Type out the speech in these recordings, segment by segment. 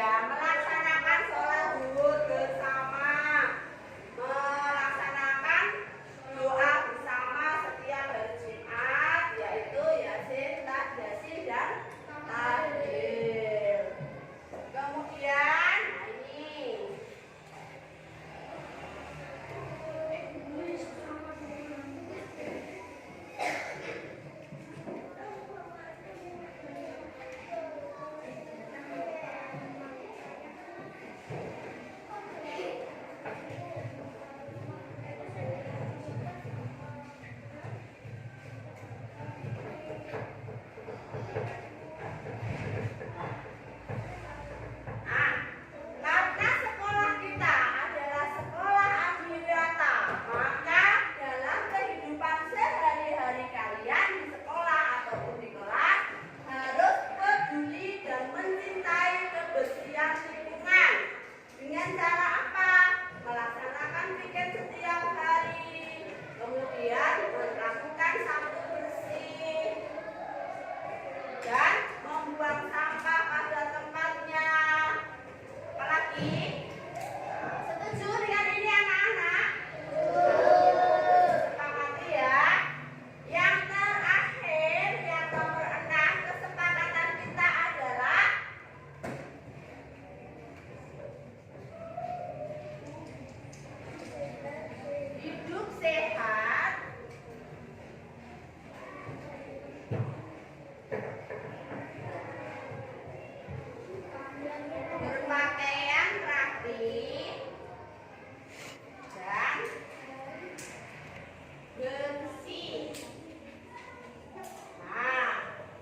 melaksanakan sholat zuhur bersama, melaksanakan doa bersama setiap hari Jumat, yaitu Yasin, dan Tahlil. Kemudian ini karena sekolah kita adalah sekolah akhirata, maka dalam kehidupan sehari-hari kalian di sekolah ataupun di kelas harus peduli dan mencintai kebersihan lingkungan. Dengan cara apa? Melaksanakan pikir setiap hari, kemudian melakukan sapu bersih, dan membuang sampah pada tempatnya. Apalagi? Setuju dengan ini anak-anak? Sepakati ya. Yang terakhir, yang nomor 6, kesepakatan kita adalah hidup sehat, berpakaian rapi, dan bersih. Nah,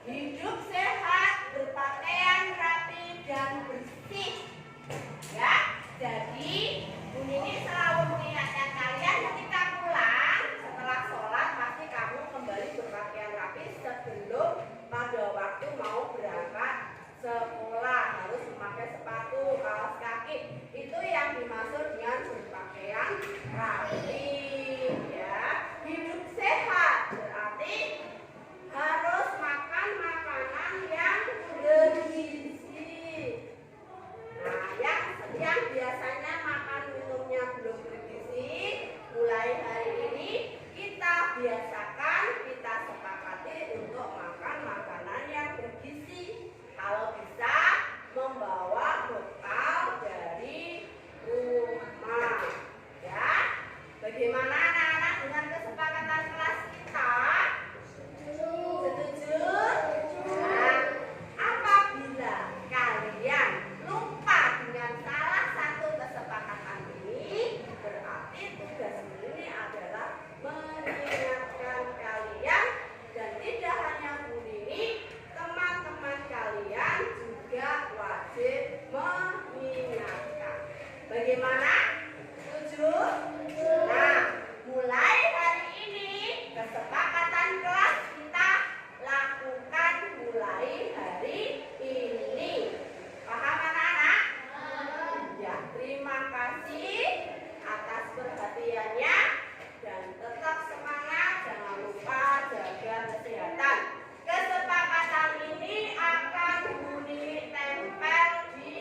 hidup sehat, berpakaian rapi, dan bersih. Ya, jadi Bu Nini selalu mengingatkan kalian ketika pulang setelah sholat pasti kamu kembali berpakaian rapi sebelum pada waktu mau berangkat sekolah, harus memakai sepatu, kaos kaki. Itu yang dimaksud dengan berpakaian rapi. Ya, hidup sehat berarti harus makan makanan yang bergizi. Nah, yang biasanya makan minumnya belum bergizi, mulai hari ini kita biasakan, kita sepakati untuk makan makanan yang bergizi. Kalau bisa membawa bekal dari rumah. Ya, bagaimana anak-anak dengan kesepakatan kelas kita? Setuju? Nah, apabila kalian lupa dengan salah satu kesepakatan ini, berarti tugas ini adalah mengingatkan kalian, dan tidak hanya Bu Nini, teman-teman kalian juga wajib mengingatkan. Bagaimana? Setuju? Nah, mulai hari ini kesepakatan kelas kita lakukan mulai hari ini. Paham anak-anak? Ya, terima kasih atas perhatiannya, dan tetap semangat, jangan lupa jaga kesehatan. Kesepakatan ini akan Bu Nini tempel di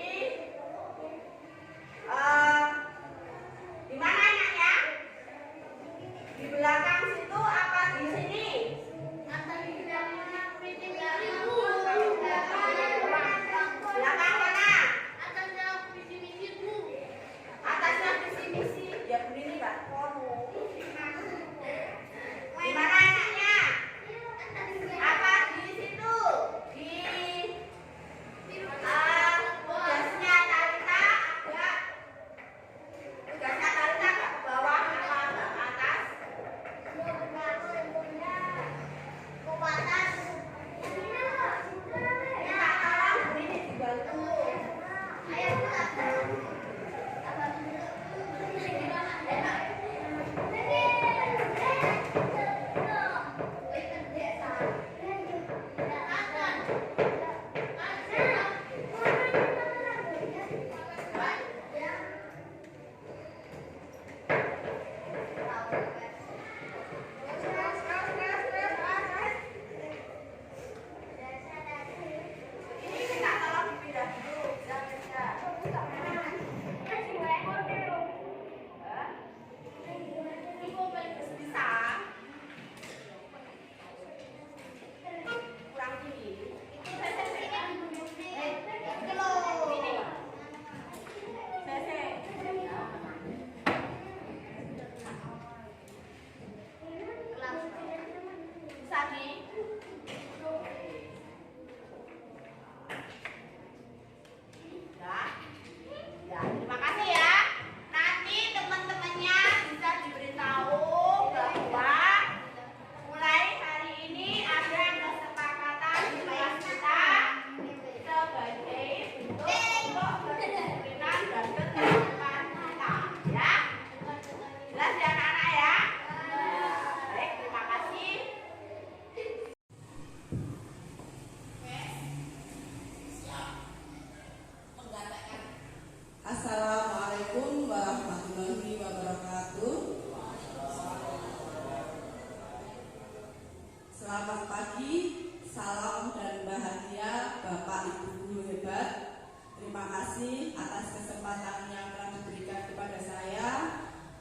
Assalamualaikum warahmatullahi wabarakatuh. Selamat pagi, salam dan bahagia Bapak Ibu guru hebat. Terima kasih atas kesempatan yang telah diberikan kepada saya.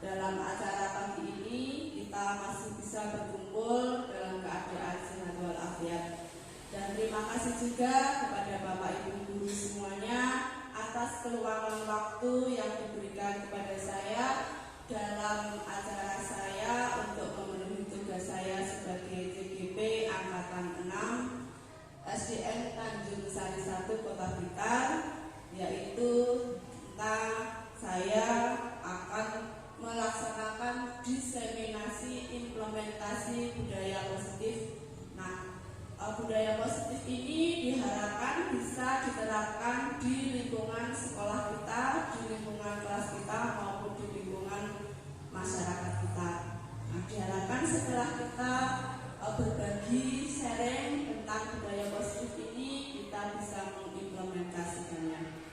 Dalam acara pagi ini kita masih bisa berkumpul dalam keadaan sehat walafiat. Dan terima kasih juga kepada Bapak Ibu guru semuanya atas keluangan waktu yang diberikan kepada saya dalam acara saya untuk memenuhi tugas saya sebagai CGP Angkatan 6 SDN Tanjung Sari 1 Kota Blitar, yaitu tentang saya akan melaksanakan diseminasi implementasi budaya positif. Nah, budaya positif ini diharapkan bisa diterapkan di lingkungan sekolah kita, di lingkungan kelas kita maupun di lingkungan masyarakat kita. Nah, diharapkan setelah kita berbagi sharing tentang budaya positif ini, kita bisa mengimplementasikannya.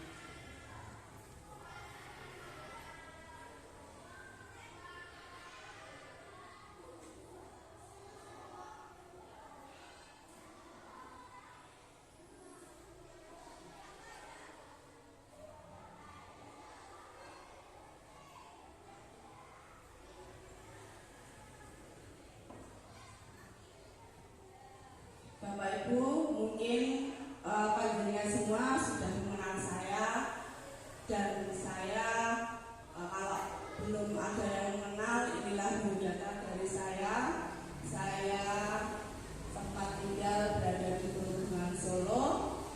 Bapak Ibu, mungkin panjenengan semua sudah mengenal saya, dan saya kalau belum ada yang mengenal, inilah biodata dari saya. Saya sempat tinggal berada di Perhubungan Solo.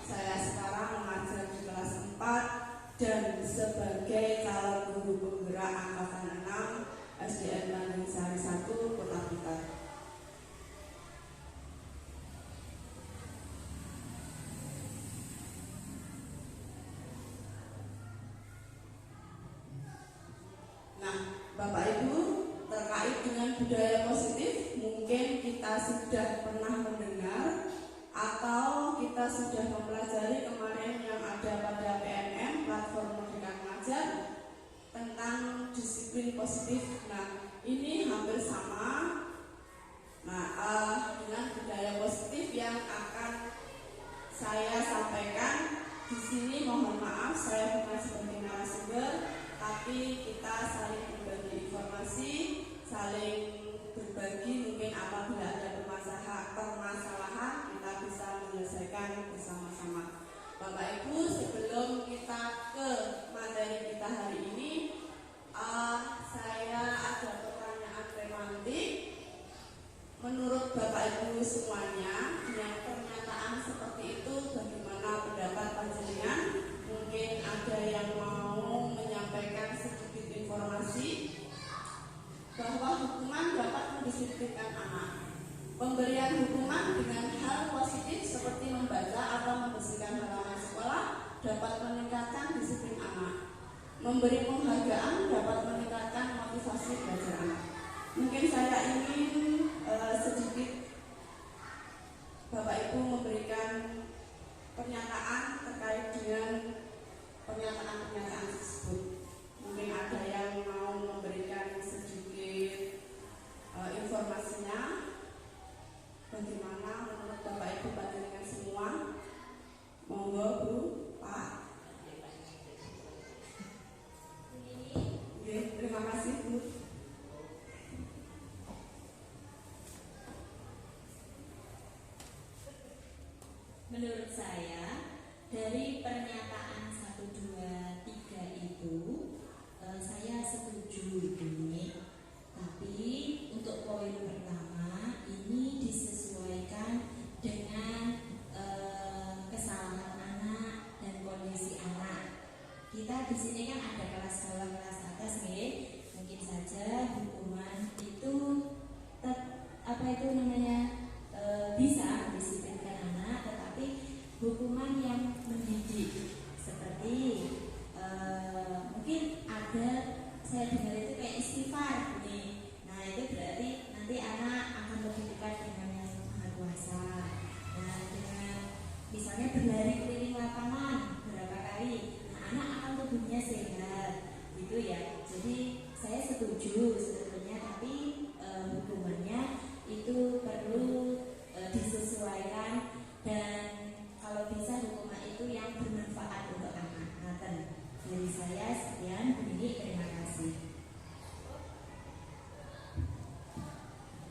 Saya sekarang mengajar di kelas 4 dan sebagai calon guru penggerak angkatan 6 SDN Tanjung Sari 1 Kota Blitar. Bapak Ibu, terkait dengan budaya positif, mungkin kita sudah pernah mendengar atau kita sudah mempelajari kemarin yang ada pada PMM, Platform Merdeka Mengajar, tentang disiplin positif. Nah, ini hampir sama. Nah, dengan budaya positif yang akan saya sampaikan di sini, mohon maaf saya bukan sebagai narasumber, tapi kita saling berbagi informasi, saling berbagi mungkin apabila ada permasalahan kita bisa menyelesaikan bersama-sama. Bapak Ibu, sebelum kita ke materi kita hari ini, saya ada pertanyaan tematik. Menurut Bapak Ibu semuanya, dengan pernyataan seperti itu, bagaimana pendapat panjenengan? Mungkin ada yang mau menyampaikan sedikit informasi bahwa hukuman dapat mendisiplinkan anak. Pemberian hukuman dengan hal positif seperti membaca atau membersihkan halaman sekolah dapat meningkatkan disiplin anak. Memberi penghargaan dapat meningkatkan motivasi belajar anak. Mungkin saya ingin sedikit Bapak Ibu memberikan pernyataan terkait dengan pernyataan-pernyataan tersebut. Mungkin ada yang mau memberikan sedikit informasinya. Bagaimana menurut Bapak Ibu panjenengan semua? Monggo Bu, Pak. Oke, terima kasih Bu. Menurut saya, dari pernyataan 1, 2, 3 itu saya setuju ini. Tapi untuk poin pertama ini disesuaikan dengan kesalahan anak dan kondisi anak. Kita di sini kan ada kelas bawah, kelas atas nih. Mungkin saja hukuman itu bisa mendisiplinkan anak, tetapi hukuman yang mendidik seperti mungkin ada, saya dengar itu kayak istighfar nih. Nah, itu berarti nanti anak akan lebih dekat dengan Yang Maha Kuasa. Nah, dengan misalnya berlari keliling lapangan berapa kali, nah anak akan tubuhnya sehat. gitu ya. Jadi saya setuju sebetulnya, tapi hukumannya itu perlu disesuaikan, dan kalau bisa hukuman itu yang bermanfaat untuk anak. Dari saya sekian, begini, terima kasih.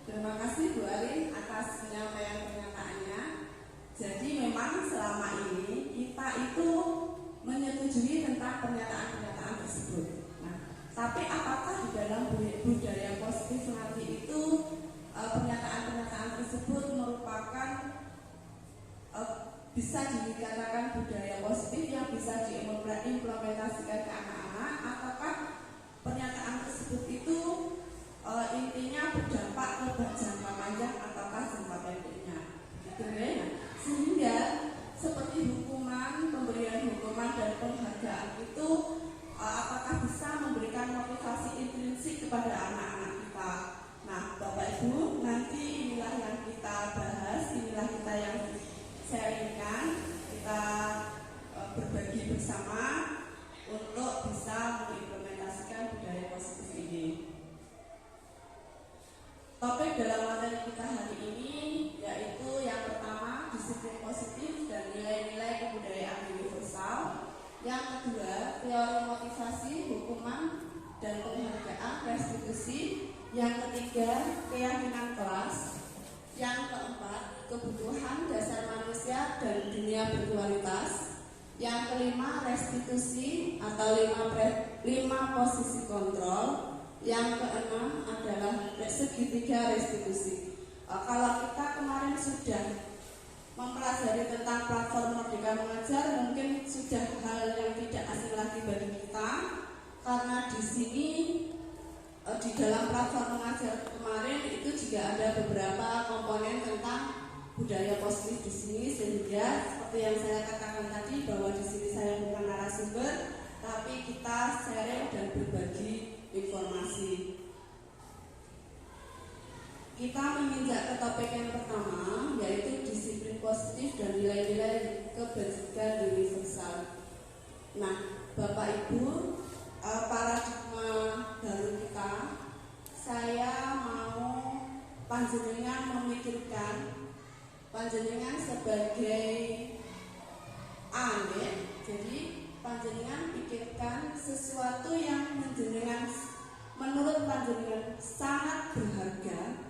Terima kasih Bu Arin atas penyampaian pernyataannya. Jadi memang selama ini kita itu menyetujui tentang pernyataan-pernyataan tersebut. Nah, tapi apakah di dalam budaya positif nanti itu pernyataan-pernyataan tersebut merupakan bisa dikatakan budaya positif yang bisa diimplementasikan ke anak-anak, ataukah pernyataan tersebut itu intinya berdampak ke jangka panjang ataukah jangka pendeknya, gitu ya. Sehingga seperti hukuman, pemberian hukuman dan penghargaan itu apakah bisa memberikan motivasi intrinsik kepada anak-anak kita. Nah, Bapak Ibu, nanti inilah yang kita bahas, inilah kita yang sharingkan, kita berbagi bersama untuk bisa mengimplementasikan budaya positif ini. Topik dalam materi kita hari ini yaitu yang pertama, disiplin positif dan nilai-nilai kebudayaan universal. Yang kedua, teori motivasi, hukuman dan penghargaan, restitusi. Yang ketiga, keyakinan kelas. Yang keempat, kebutuhan dasar manusia dan dunia berkualitas. Yang kelima, restitusi atau 5 posisi kontrol. Yang keenam adalah segitiga restitusi. Kalau kita kemarin sudah mempelajari tentang platform Merdeka Mengajar, mungkin sudah hal yang tidak asing lagi bagi kita, karena di sini di dalam platform mengajar kemarin itu juga ada beberapa komponen tentang budaya positif di sini, sehingga seperti yang saya katakan tadi bahwa di sini saya bukan narasumber, tapi kita sharing dan berbagi informasi. Kita menginjak ke topik yang pertama, yaitu disiplin positif dan nilai-nilai kebajikan universal. Nah, Bapak Ibu, paradigma baru kita, saya mau panjenengan memikirkan panjenengan sebagai anak. Jadi panjenengan pikirkan sesuatu yang menurut panjenengan sangat berharga.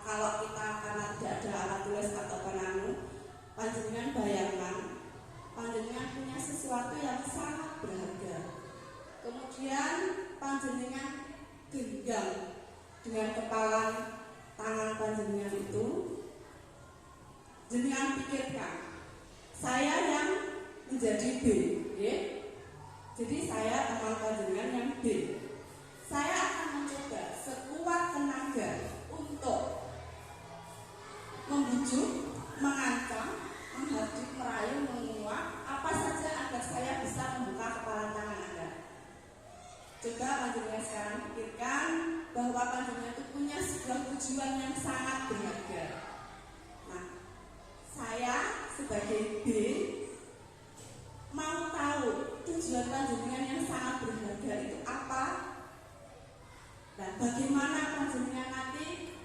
Kalau kita karena tidak ada alat tulis atau penanu, panjenengan bayangkan panjenengan punya sesuatu yang sangat berharga. Kemudian panjenengan genggam dengan kepalan tangan panjenengan itu. Jenengan pikirkan, saya yang menjadi B, ya? Jadi saya teman panjenengan yang B. Saya akan mencoba sekuat tenaga untuk membujuk, mengancam, menghadik, merayu, menguak, apa saja agar saya bisa membuka kepalan tangan Anda. Coba panjenengan sekarang pikirkan bahwa panjenengan itu punya sebuah tujuan yang sangat berharga. Nah, saya sebagai B mau tahu tujuan panjenengan yang sangat berharga itu apa. Dan bagaimana panjenengan nanti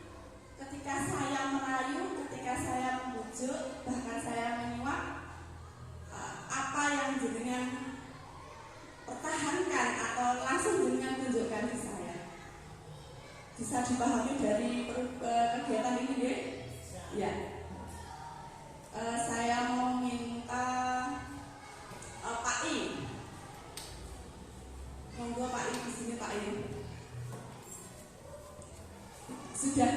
ketika saya merayu, ketika saya membujuk, bahkan saya menyuap, apa yang jenengan pertahankan atau langsung jenengan tunjukkan ke saya. Bisa dipahami dari kegiatan ini, ya? Ya. Saya mau minta Pak I. Monggo Pak I di sini, Pak I. Sudah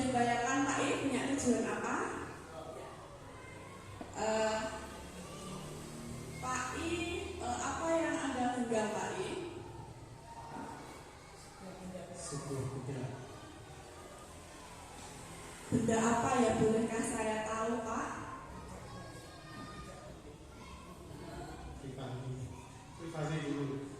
dibayangkan Pak I punya tujuan apa? Pak I, apa yang Anda genggam Pak I? Sebuah benda. Benda apa ya, bolehkah saya tahu Pak? Privasi dulu.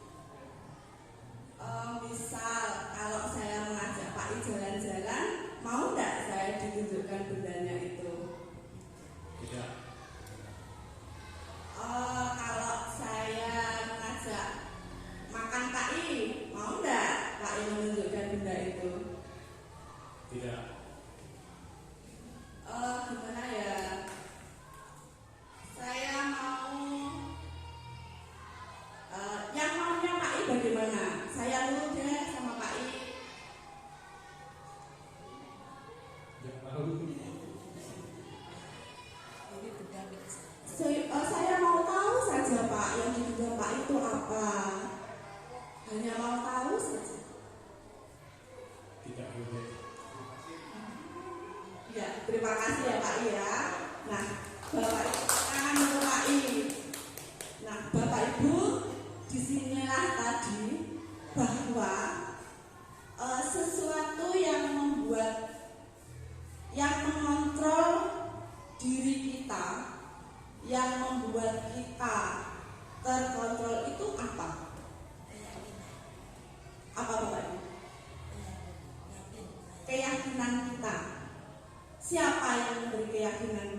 Misal kalau saya mengajak Pak I jalan-jalan, mau enggak saya ditunjukkan bendanya itu? Tidak tahu. Saya mau tahu saja Pak, yang diduga Pak itu apa? Hanya mau tahu saja. Tidak boleh. Ya, terima kasih ya Pak ya. Nah, Bapak jangan melukai. Nah, Bapak Ibu, disinilah tadi bahwa sesuatu yang mengontrol diri kita, yang membuat kita terkontrol itu apa? Apa Bapak Ibu? Keyakinan kita. Siapa yang memberi keyakinan?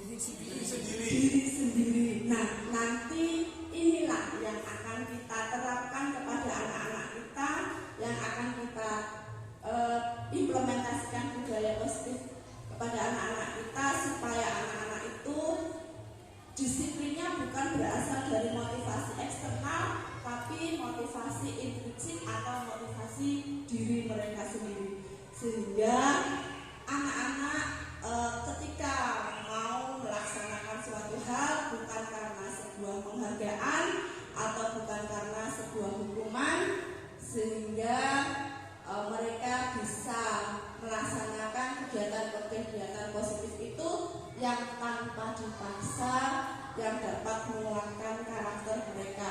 Diri sendiri. Nah, nanti inilah yang akan kita terapkan kepada anak-anak kita, yang akan kita implementasikan budaya positif kepada anak-anak kita, supaya anak-anak itu disiplinnya bukan berasal dari motivasi eksternal, tapi motivasi intrinsik atau motivasi diri mereka sendiri. Sehingga anak-anak ketika mau melaksanakan suatu hal bukan karena sebuah penghargaan atau bukan karena sebuah hukuman, sehingga mereka bisa melaksanakan kegiatan-kegiatan positif itu yang tanpa dipaksa, yang dapat menguatkan karakter mereka.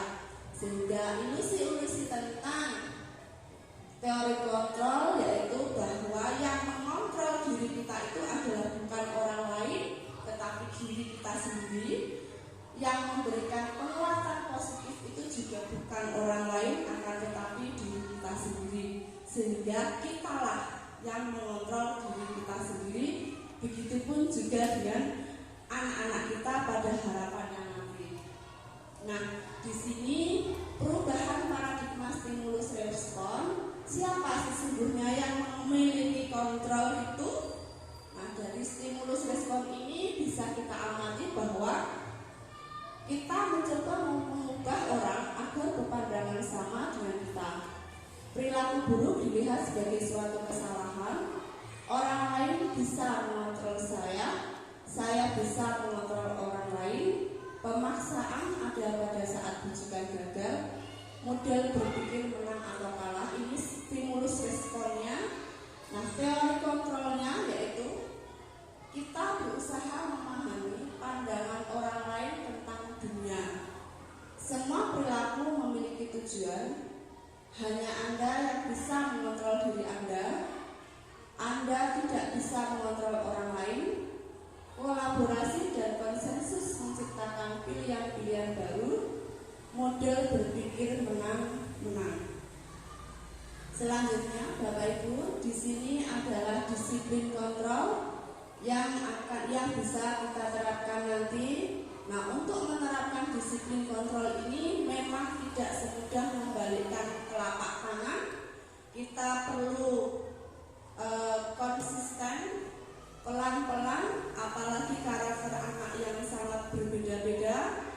Sehingga ilusi-ilusi tentang teori kontrol, yaitu bahwa yang mengontrol diri kita itu adalah bukan orang lain, tetapi diri kita sendiri. Yang memberikan penguatan positif itu juga bukan orang lain, akan tetapi diri kita sendiri. Sehingga kitalah yang mengontrol diri kita sendiri. Begitupun juga dengan anak-anak kita pada harapannya nanti. Nah, di sini perubahan paradigma stimulus respon. Siapa sesungguhnya yang memiliki kontrol itu? Nah, dari stimulus respon ini bisa kita amati bahwa kita mencoba mengubah orang agar berpandangan sama dengan kita. Perilaku buruk dilihat sebagai suatu kesalahan. Orang lain bisa mengontrol saya bisa mengontrol orang lain. Pemaksaan ada pada saat bujukan gagal. Model berpikir menang atau kalah, ini stimulus responnya. Nah, teori kontrolnya yaitu kita berusaha memahami pandangan orang lain tentang dunia. Semua perilaku memiliki tujuan. Hanya Anda yang bisa mengontrol diri Anda. Anda tidak bisa mengontrol orang lain. Kolaborasi dan konsensus menciptakan pilihan-pilihan baru. Model berpikir menang-menang. Selanjutnya, Bapak Ibu, di sini adalah disiplin kontrol yang bisa kita terapkan nanti. Nah, untuk menerapkan disiplin kontrol ini memang tidak semudah membalikkan telapak tangan. Kita perlu konsisten, pelan-pelan, apalagi karakter anak yang sangat berbeda-beda,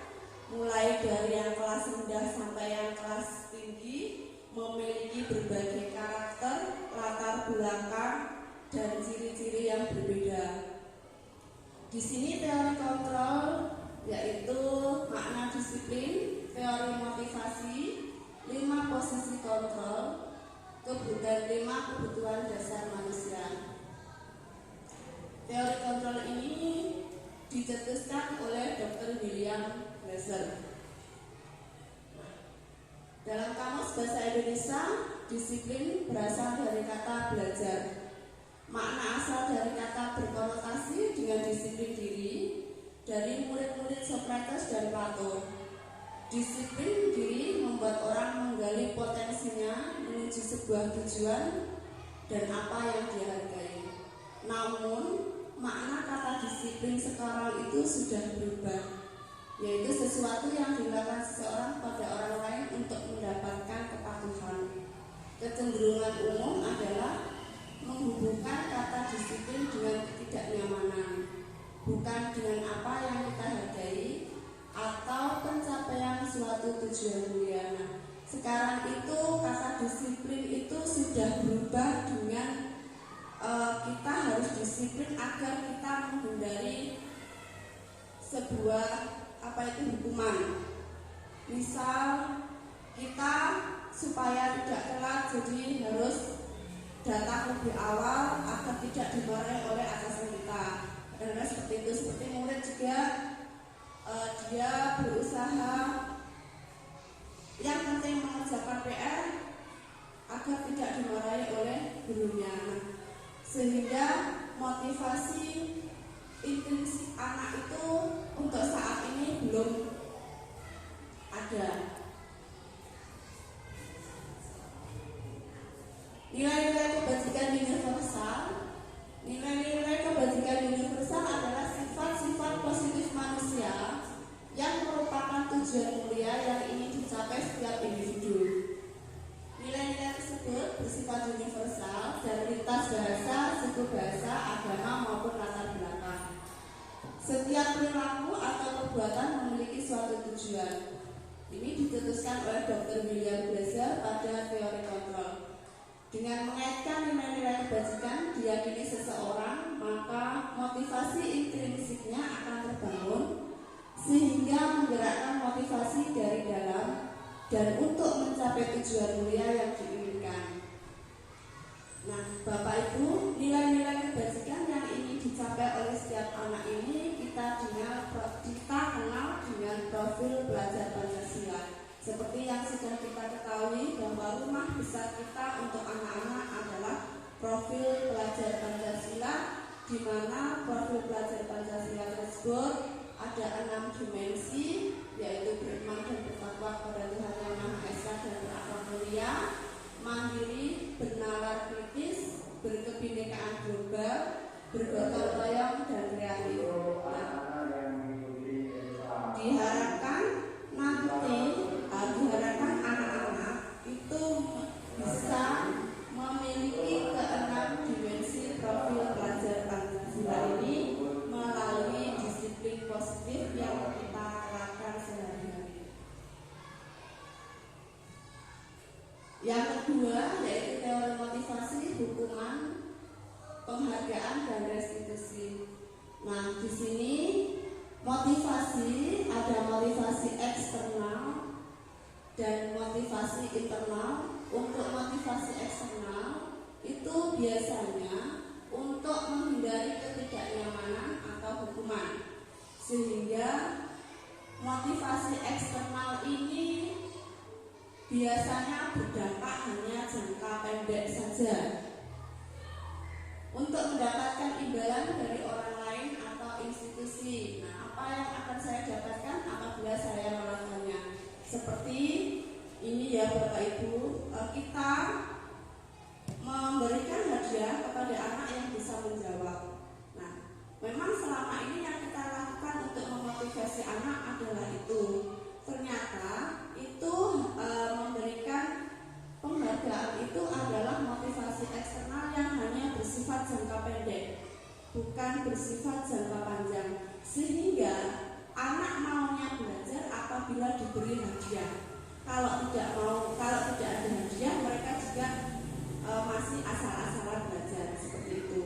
mulai dari yang kelas rendah sampai yang kelas tinggi, memiliki berbagai karakter, latar belakang, dan ciri-ciri yang berbeda. Di sini teori kontrol yaitu makna disiplin, teori motivasi, 5 posisi kontrol, dan 5 kebutuhan dasar manusia. Teori kontrol ini dicetuskan oleh Dr. William Glasser. Dalam Kamus Bahasa Indonesia, disiplin berasal dari kata belajar. Makna asal dari kata berkonotasi dengan disiplin diri dari murid-murid Socrates dan Plato. Disiplin diri membuat orang menggali potensinya menuju sebuah tujuan dan apa yang dihargai. Namun, makna kata disiplin sekarang itu sudah berubah, yaitu sesuatu yang dilakukan seseorang pada orang lain untuk mendapatkan kepatuhan. Kecenderungan umum adalah menghubungkan kata disiplin dengan ketidaknyamanan, bukan dengan apa yang kita hargai atau pencapaian suatu tujuan mulia. Sekarang itu kata disiplin itu sudah berubah dengan disiplin agar kita menghindari sebuah hukuman. Misal kita supaya tidak telat jadi harus datang lebih awal agar tidak dimarahi oleh atasan kita. Karena seperti itu, seperti murid juga dia berusaha yang penting mengerjakan PR agar tidak dimarahi oleh gurunya. Sehingga motivasi intrinsik anak itu untuk saat ini belum ada. Nilai-nilai kebajikan universal. Nilai-nilai kebajikan universal adalah sifat-sifat positif manusia yang merupakan tujuan mulia yang ingin dicapai setiap individu. Nilai-nilai tersebut bersifat universal dan lintas bahasa, suku bahasa, agama maupun latar belakang. Setiap perilaku atau perbuatan memiliki suatu tujuan. Ini dicetuskan oleh Dr. William Glasser pada teori kontrol. Dengan mengaitkan nilai-nilai kebajikan diyakini seseorang, maka motivasi intrinsiknya akan terbangun sehingga menggerakkan motivasi dari dalam dan untuk mencapai tujuan mulia yang diinginkan. Nah, Bapak Ibu, nilai-nilai kebajikan yang ingin dicapai oleh setiap anak ini kita kenal dengan profil belajar Pancasila. Seperti yang sudah kita ketahui bahwa rumah besar kita untuk anak-anak adalah profil pelajar Pancasila, di mana profil pelajar Pancasila tersebut ada 6 dimensi, yaitu beriman dan bertakwa kepada Tuhan Yang Maha Esa dan berakhlak mulia, mandiri, bernalar kritis, berkebinekaan global, bergotong royong dan kreatif. Diharapkan anak-anak itu bisa memiliki ke-6 dimensi profil pelajar Pancasila ini melalui disiplin positif yang kita terapkan sehari-hari. Yang kedua yaitu teori motivasi, hukuman, penghargaan dan restitusi. Nah, di sini motivasi ada motivasi eksternal dan motivasi internal. Untuk motivasi eksternal itu biasanya untuk menghindari ketidaknyamanan atau hukuman. Sehingga motivasi eksternal ini biasanya berdampak hanya jangka pendek saja. Untuk mendapatkan imbalan dari orang lain atau institusi. Nah, apa yang akan saya dapatkan apabila saya melakukannya? Seperti ini ya Bapak Ibu, kita memberikan hadiah kepada anak yang bisa menjawab. Nah, memang selama ini yang kita lakukan untuk memotivasi anak adalah itu. Ternyata itu memberikan penghargaan itu adalah motivasi eksternal yang hanya bersifat jangka pendek, bukan bersifat jangka panjang. Sehingga anak maunya belajar apabila diberi hadiah. Kalau tidak ada hadiah, mereka juga masih asal-asalan belajar seperti itu.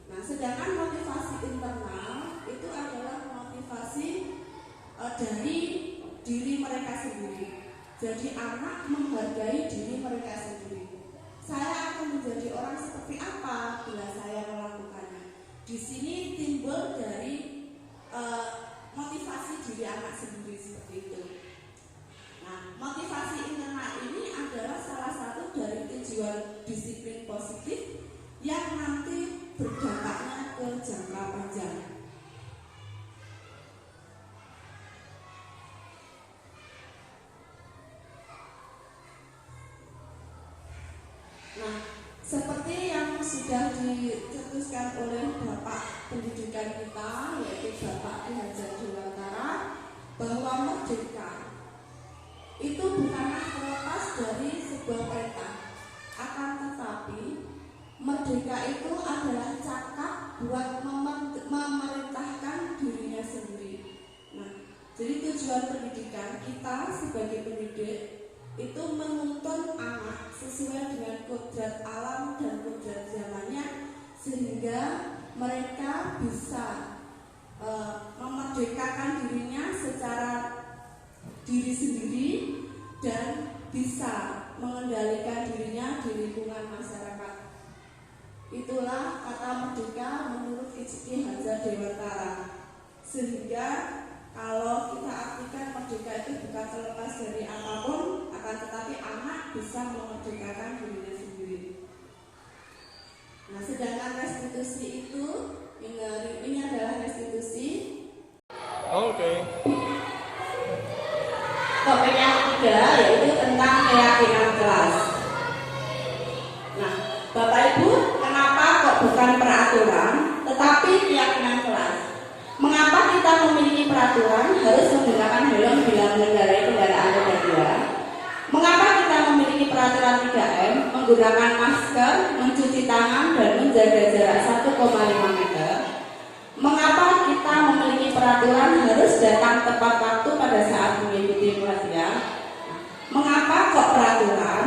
Nah, sedangkan motivasi internal itu adalah motivasi dari diri mereka sendiri. Jadi anak menghargai diri mereka sendiri. Saya akan menjadi orang seperti apa bila saya melakukannya. Di sini timbul dari motivasi diri anak sendiri seperti itu. Nah, motivasi internal ini adalah salah satu dari tujuan disiplin positif yang nanti berdampaknya ke jangka panjang. Nah, seperti yang sudah dicetuskan oleh Bapak Pendidikan kita, yaitu Bapak Ki Hajar Dewantara, bahwa merdeka itu bukanlah terlepas dari sebuah perintah, akan tetapi merdeka itu adalah cakap buat memerintahkan dirinya sendiri. Nah, jadi tujuan pendidikan kita sebagai pendidik itu menuntun anak sesuai dengan kodrat alam dan kodrat zamannya, sehingga merdeka menurut ICI Hajar Dewantara. Sehingga kalau kita artikan merdeka itu bukan terlepas dari apapun, akan tetapi anak bisa memerdekakan dirinya sendiri. Nah, sedangkan restitusi itu ini adalah restitusi. Oke. Topik yang ketiga yaitu tentang keyakinan kelas. Nah, Bapak Ibu, kenapa kok bukan peraturan tetapi keyakinan kelas? Mengapa kita memiliki peraturan harus menggunakan helm bila mengendarai kendaraan roda 2? Mengapa kita memiliki peraturan 3M, menggunakan masker, mencuci tangan, dan menjaga jarak 1,5 meter? Mengapa kita memiliki peraturan harus datang tepat waktu pada saat mengikuti pelatihan? Mengapa kok peraturan?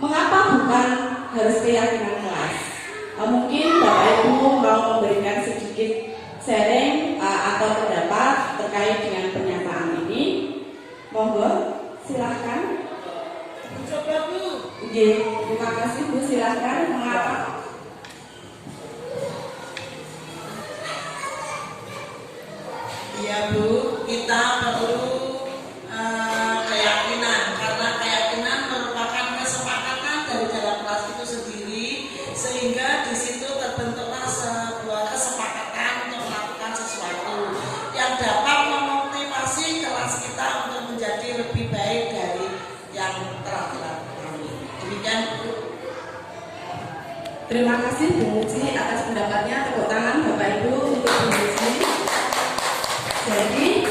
Mengapa bukan harus keyakinan kelas? Mungkin Bapak Ibu mau memberikan sedikit sharing atau pendapat terkait dengan pernyataan ini. Monggo, silahkan. Coba Bu. Terima kasih Bu, silahkan. Mengapa? Iya Bu, kita perlu keyakinan, karena keyakinan merupakan kesepakatan dari dalam kelas itu sendiri, sehingga di situ terbentuklah sebuah kesepakatan untuk melakukan sesuatu yang dapat memotivasi kelas kita untuk menjadi lebih baik dari yang telah dilakukan. Demikian Bu. Terima kasih Bu Muji atas pendapatnya. Tepuk tangan Bapak Ibu untuk Bu Muji. Jadi,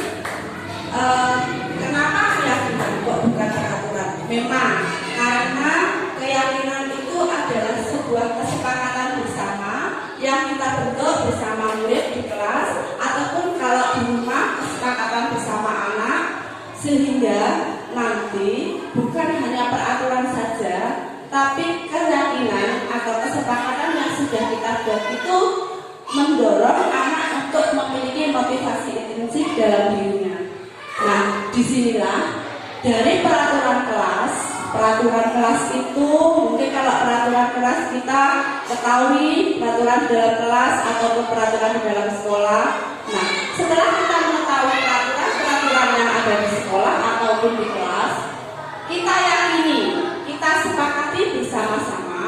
kenapa keyakinan kok bukan peraturan? Memang karena keyakinan itu adalah sebuah kesepakatan bersama yang kita bentuk bersama murid di kelas, ataupun kalau di rumah kesepakatan bersama anak, sehingga nanti bukan hanya peraturan saja, tapi keyakinan atau kesepakatan yang sudah kita buat itu mendorong anak untuk memiliki motivasi intensif dalam dirinya. Nah, disinilah dari peraturan kelas itu mungkin kalau peraturan kelas kita ketahui peraturan dalam kelas ataupun peraturan di dalam sekolah. Nah, setelah kita mengetahui peraturan yang ada di sekolah ataupun di kelas, kita yakini, kita sepakati bersama-sama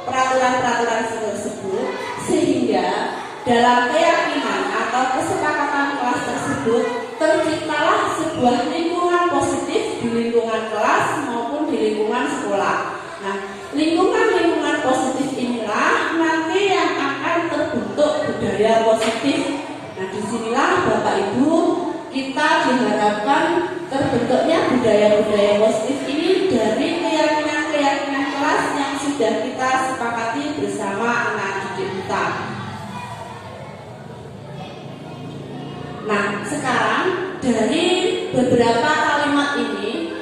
peraturan-peraturan tersebut, sehingga dalam keyakinan atau kesepakatan kelas tersebut terciptalah sebuah lingkungan positif di lingkungan kelas maupun di lingkungan sekolah. Nah, lingkungan-lingkungan positif inilah nanti yang akan terbentuk budaya positif. Nah, disinilah Bapak Ibu kita diharapkan terbentuknya budaya-budaya positif ini dari keyakinan-keyakinan kelas yang sudah kita sepakati bersama anak didik kita. Nah, sekarang dari beberapa kalimat ini,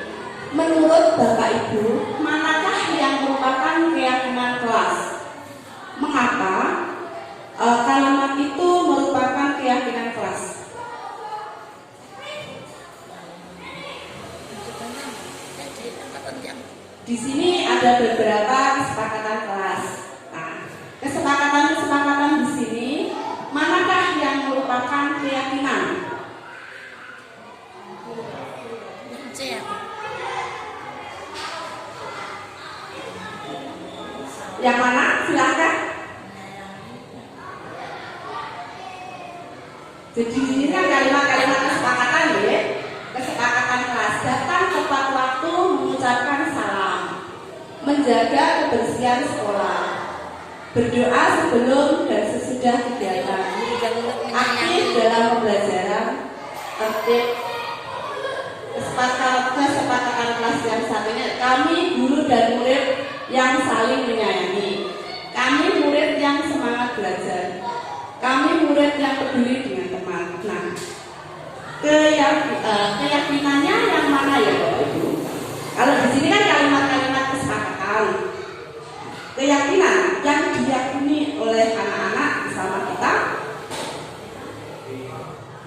menurut Bapak Ibu, manakah yang merupakan keyakinan kelas? Mengapa kalimat itu merupakan keyakinan kelas? Di sini ada beberapa kesepakatan kelas. Nah, kesepakatan di sini, manakah yang merupakan keyakinan? Yang mana? Silakan. Jadi di sini kan kalimat-kalimat kesepakatan ya. Kesepakatan kelas, datang tepat waktu, mengucapkan salam, menjaga kebersihan sekolah, berdoa sebelum dan sesudah kegiatan, aktif dalam pembelajaran, tertib. Kesepakatan kelas yang satunya, kami guru dan murid yang saling menyayangi, kami murid yang semangat belajar, kami murid yang peduli dengan teman. Nah, keyakinannya yang mana ya Bapak Ibu? Kalau di sini kan kalimat-kalimat kesepakatan. Keyakinan yang diyakini oleh anak-anak bersama kita,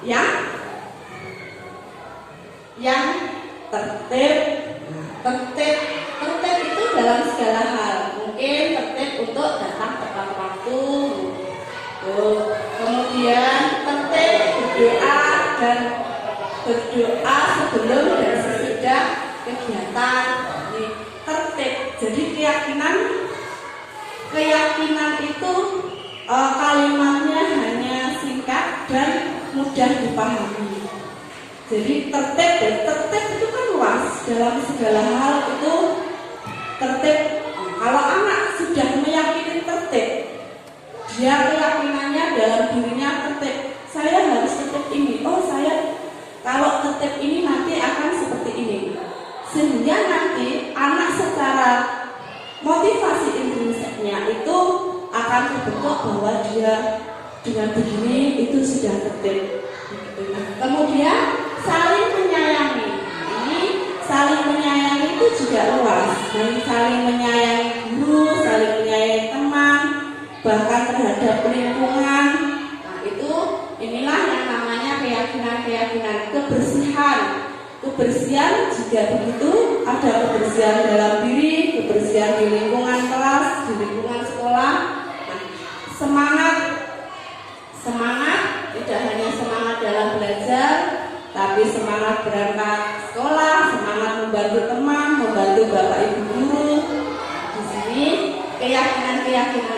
yang tertib. Tertib itu dalam segala hal. Mungkin tertib untuk datang tepat itu. Kemudian tertib berdoa dan berdoa sebelum dan sesudah kegiatan. Ini tertib. Jadi keyakinan itu kalimatnya hanya singkat dan mudah dipahami. Jadi tertib itu kan luas, dalam segala hal itu tertib. Kalau anak sudah meyakini tertib, dia keyakinannya dalam dirinya tertib. Saya harus tertib ini. Oh, saya kalau tertib ini nanti akan seperti ini. Sehingga nanti anak secara motivasi intrinsiknya itu akan terbentuk bahwa dia dengan begini itu sudah tertib. Kemudian saling menyayangi. Ini saling menyayangi itu juga luas. Saling menyayangi guru, saling menyayangi teman, bahkan terhadap lingkungan. Nah, inilah yang namanya keyakinan kebersihan. Kebersihan juga begitu, ada kebersihan dalam diri, kebersihan di lingkungan kelas, di lingkungan sekolah. Nah, semangat tidak hanya semangat dalam belajar, tapi semangat berangkat sekolah, semangat membantu teman, membantu bapak ibu guru. Di sini keyakinan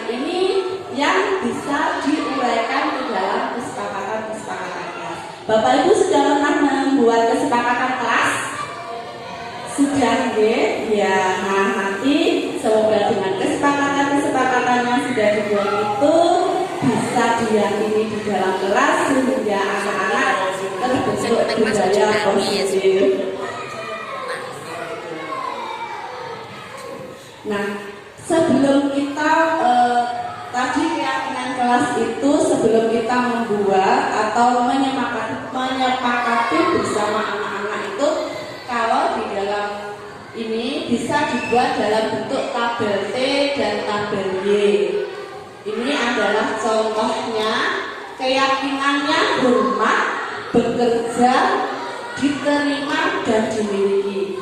ini yang bisa diuraikan di dalam kesepakatan kelas. Bapak ibu sudah pernah membuat kesepakatan kelas? Sudah, ya. Nah, nanti semoga dengan kesepakatannya sudah dibuat itu bisa diyakini di dalam kelas sehingga anak-anak terbentuk budaya positif. Nah, sebelum kita tadi keyakinan kelas itu sebelum kita membuat atau menyepakati bersama anak-anak itu, kalau di dalam ini bisa dibuat dalam bentuk tabel T dan tabel Y. Ini adalah contohnya keyakinannya hormat, bekerja, diterima dan dimiliki.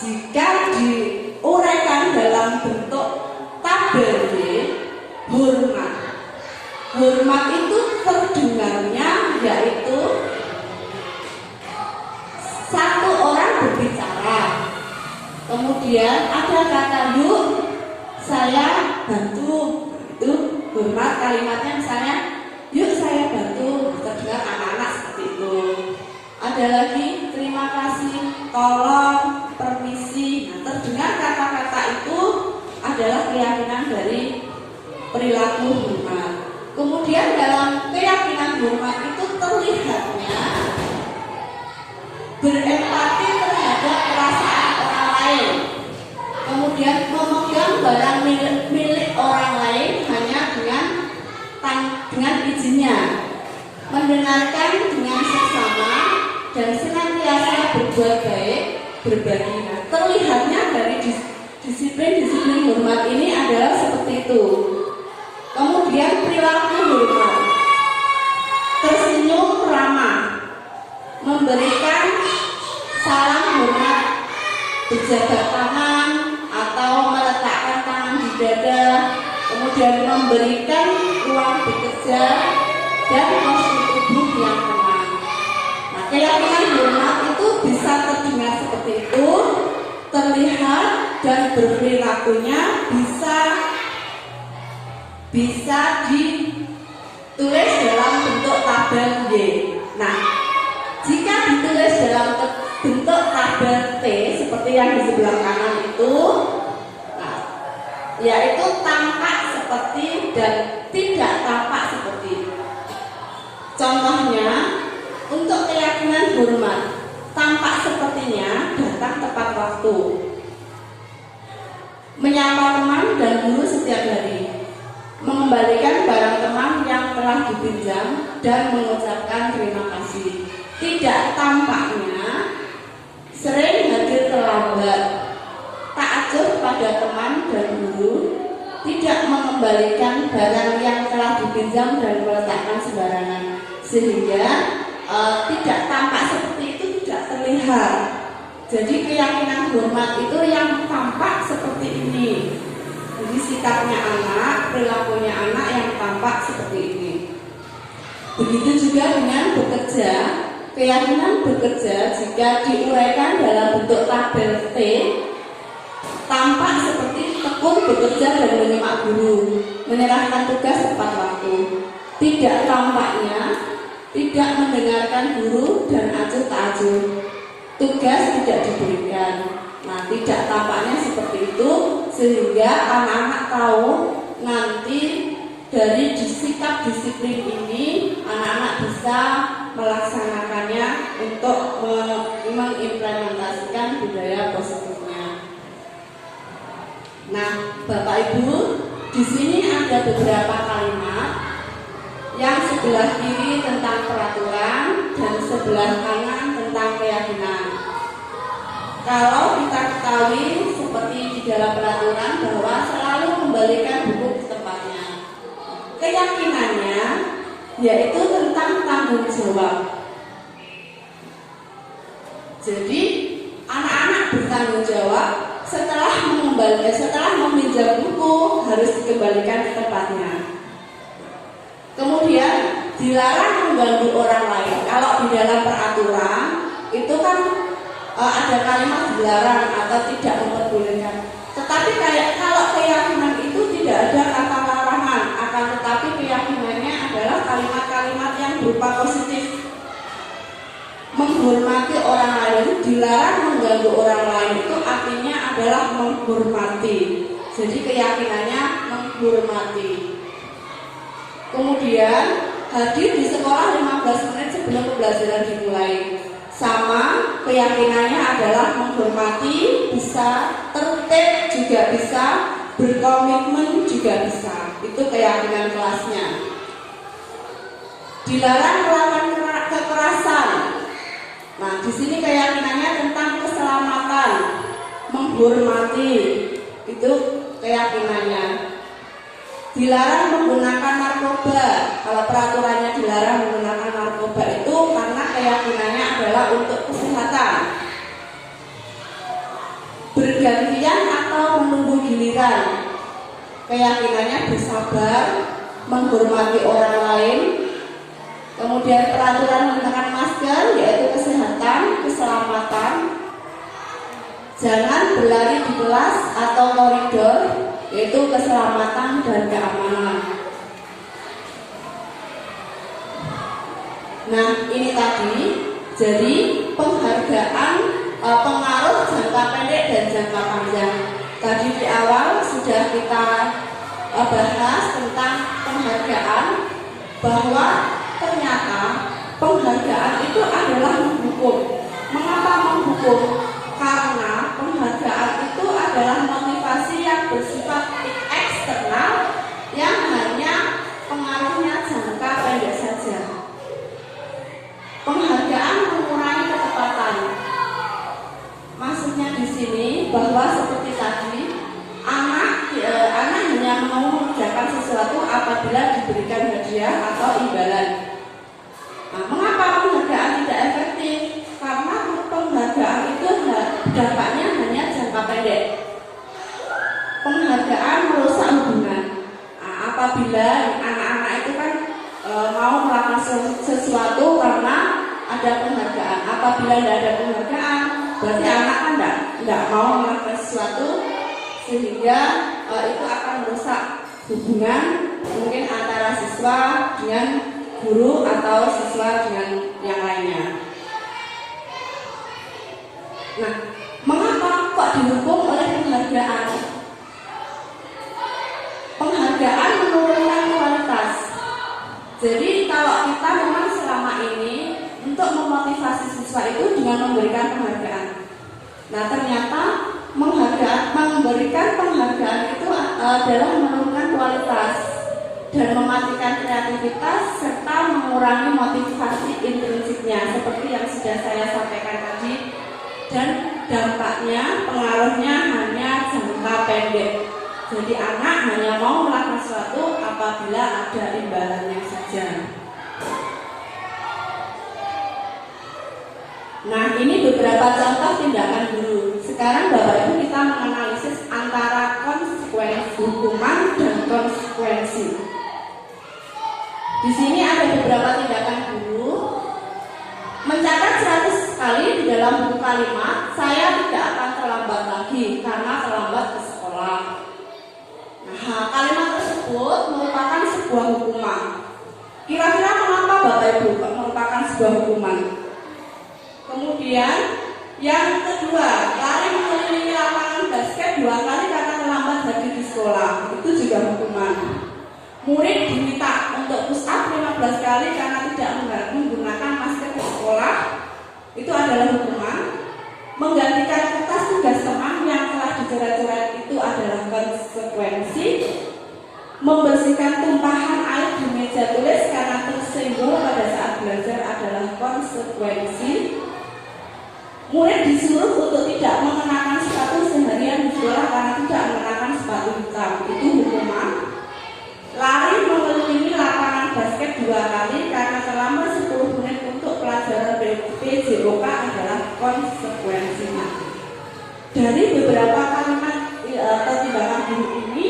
Jika diuraikan dalam bentuk tabel Y, hormat itu terdengarnya yaitu satu orang berbicara, kemudian ada kata yuk saya bantu. Itu hormat, kalimatnya misalnya yuk saya bantu, terdengar anak-anak seperti itu. Ada lagi terima kasih, tolong, permisi. Nah, terdengar kata-kata itu adalah keyakinan dari perilaku hormat. Kemudian dalam keyakinan hormat itu terlihatnya berempati terhadap perasaan orang lain. Kemudian memegang barang milik orang lain hanya dengan izinnya, mendengarkan dengan seksama dan senantiasa berbuat baik, berbagi. Nah, terlihatnya dari disiplin hormat ini adalah seperti itu. Kemudian perilaku hormat, tersenyum ramah, memberikan salam hormat, berjabat tangan atau meletakkan tangan di dada, kemudian memberikan ruang bekerja dan postur tubuh yang tenang. Nah, keyakinan hormat itu bisa terdengar seperti itu, terlihat dan berperilakunya bisa ditulis dalam bentuk tabel Y. Nah, jika ditulis dalam bentuk tabel T seperti yang di sebelah kanan itu, nah, yaitu tampak seperti dan tidak tampak seperti. Contohnya, untuk keyakinan hormat, tampak sepertinya datang tepat waktu, menyapa teman dan guru setiap hari, mengembalikan barang teman yang telah dipinjam dan mengucapkan terima kasih. Tidak tampaknya sering hadir terlambat, tak acuh pada teman dan guru, tidak mengembalikan barang yang telah dipinjam dan meletakkan sembarangan, sehingga tidak tampak seperti itu, tidak terlihat. Jadi keyakinan hormat itu yang tampak seperti ini. Jadi sikapnya anak perilakunya anak yang tampak seperti ini. Begitu juga dengan bekerja. Keyakinan bekerja jika diuraikan dalam bentuk tabel T tampak seperti tekun bekerja dan menyimak guru, menyerahkan tugas tepat waktu. Tidak tampaknya tidak mendengarkan guru dan acuh tak acuh. Tugas tidak diberikan. Nah, tidak tampaknya seperti itu sehingga anak-anak tahu nanti dari sikap disiplin ini anak-anak bisa melaksanakannya untuk mengimplementasikan budaya positifnya. Nah, Bapak Ibu, di sini ada beberapa kalimat yang sebelah kiri tentang peraturan dan sebelah kanan tentang keyakinan. Kalau kita ketahui seperti di dalam peraturan bahwa selalu kembalikan buku ke tempatnya. Keyakinannya yaitu tentang tanggung jawab. Jadi anak-anak bertanggung jawab setelah meminjam buku harus dikembalikan ke tempatnya. Kemudian dilarang mengganggu orang lain. Kalau di dalam peraturan itu kan ada kalimat dilarang atau tidak memperbolehkan. Tetapi kalau keyakinan itu tidak ada kata larangan, akan tetapi keyakinannya adalah kalimat-kalimat yang berupa positif. Menghormati orang lain, dilarang mengganggu orang lain itu artinya adalah menghormati. Jadi keyakinannya menghormati. Kemudian hadir di sekolah 15 menit sebelum pembelajaran dimulai. Sama keyakinannya adalah menghormati, bisa tertib juga bisa, berkomitmen juga bisa. Itu keyakinan kelasnya. Dilarang melakukan kekerasan. Nah, di sini keyakinannya tentang keselamatan, menghormati. Itu keyakinannya. Dilarang menggunakan narkoba. Kalau peraturannya dilarang menggunakan narkoba itu karena keyakinannya adalah untuk kesehatan. Bergantian atau menunggu giliran. Keyakinannya bersabar, menghormati orang lain. Kemudian peraturan menggunakan masker yaitu kesehatan, keselamatan. Jangan berlari di kelas atau koridor yaitu keselamatan dan keamanan. Nah, ini tadi jadi penghargaan pengaruh jangka pendek dan jangka panjang. Tadi di awal sudah kita bahas tentang penghargaan, bahwa ternyata penghargaan itu adalah menghukum. Mengapa menghukum? Karena penghargaan itu adalah motivasi yang bersifat eksternal yang hanya pengaruhnya jangka pendek saja. Penghargaan mengurangi ketepatan. Maksudnya di sini bahwa seperti tadi anak hanya mau mengerjakan sesuatu apabila diberikan hadiah atau imbalan. Nah, mengapa penghargaan tidak efektif? Karena penghargaan itu dampaknya hanya jangka pendek. Penghargaan merusak hubungan. Nah, apabila anak-anak itu kan mau melakukan sesuatu karena ada penghargaan. Apabila tidak ada penghargaan, berarti anak kan tidak mau melakukan sesuatu, sehingga itu akan merusak hubungan mungkin antara siswa dengan guru atau siswa dengan yang lainnya. Nah, mengapa kok dihukum oleh penghargaan? Penghargaan menurunkan kualitas. Jadi kalau kita memang selama ini untuk memotivasi siswa itu dengan memberikan penghargaan. Nah, ternyata memberikan penghargaan itu adalah menurunkan kualitas dan mematikan kreativitas serta mengurangi motivasi intrinsiknya seperti yang sudah saya sampaikan tadi. Dan dampaknya, pengaruhnya hanya jangka pendek. Jadi anak hanya mau melakukan sesuatu apabila ada imbalannya saja. Nah, ini beberapa contoh tindakan guru. Sekarang Bapak Ibu kita menganalisis antara konsekuensi hukuman dan konsekuensi. Di sini ada beberapa tindakan guru. Mencatat 100 kali di dalam buku kalimat, saya tidak akan terlambat lagi karena terlambat ke sekolah. Nah, kalimat tersebut merupakan sebuah hukuman. Kira-kira mengapa Bapak Ibu merupakan sebuah hukuman? Kemudian yang kedua, lari mengelilingi lapangan basket 2 kali karena terlambat lagi di sekolah, itu juga hukuman. Murid diminta untuk push up 15 kali karena tidak menggunakan masker ke sekolah, itu adalah hukuman. Menggantikan kertas tugas teman yang telah dicoret-coret itu adalah konsekuensi. Membersihkan tumpahan air di meja tulis karena tersenggol pada saat belajar adalah konsekuensi. Murid disuruh untuk tidak mengenakan sepatu seharian di sekolah karena tidak mengenakan sepatu hitam, itu hukuman. Lari mengelilingi lapangan basket 2 kali karena terlambat 10 menit untuk pelajaran PJOK adalah konsekuensinya. Dari beberapa kalimat atau tindakan guru ini,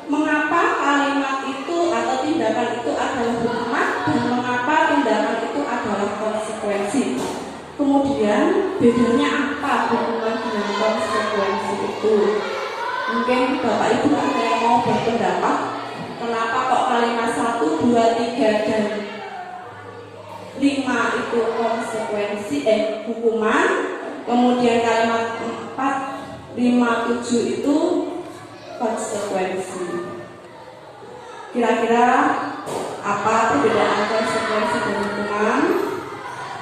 mengapa kalimat itu atau tindakan itu adalah hukuman dan mengapa tindakan itu adalah konsekuensi. Kemudian bedanya apa hukuman dengan konsekuensi itu? Mungkin Bapak Ibu ada yang mau berpendapat kenapa kok kalimat 1, 2, 3 dan 5 itu konsekuensi hukuman, kemudian kalimat 4, 5, 7 itu konsekuensi. Kira-kira apa perbedaan konsekuensi dan hukuman?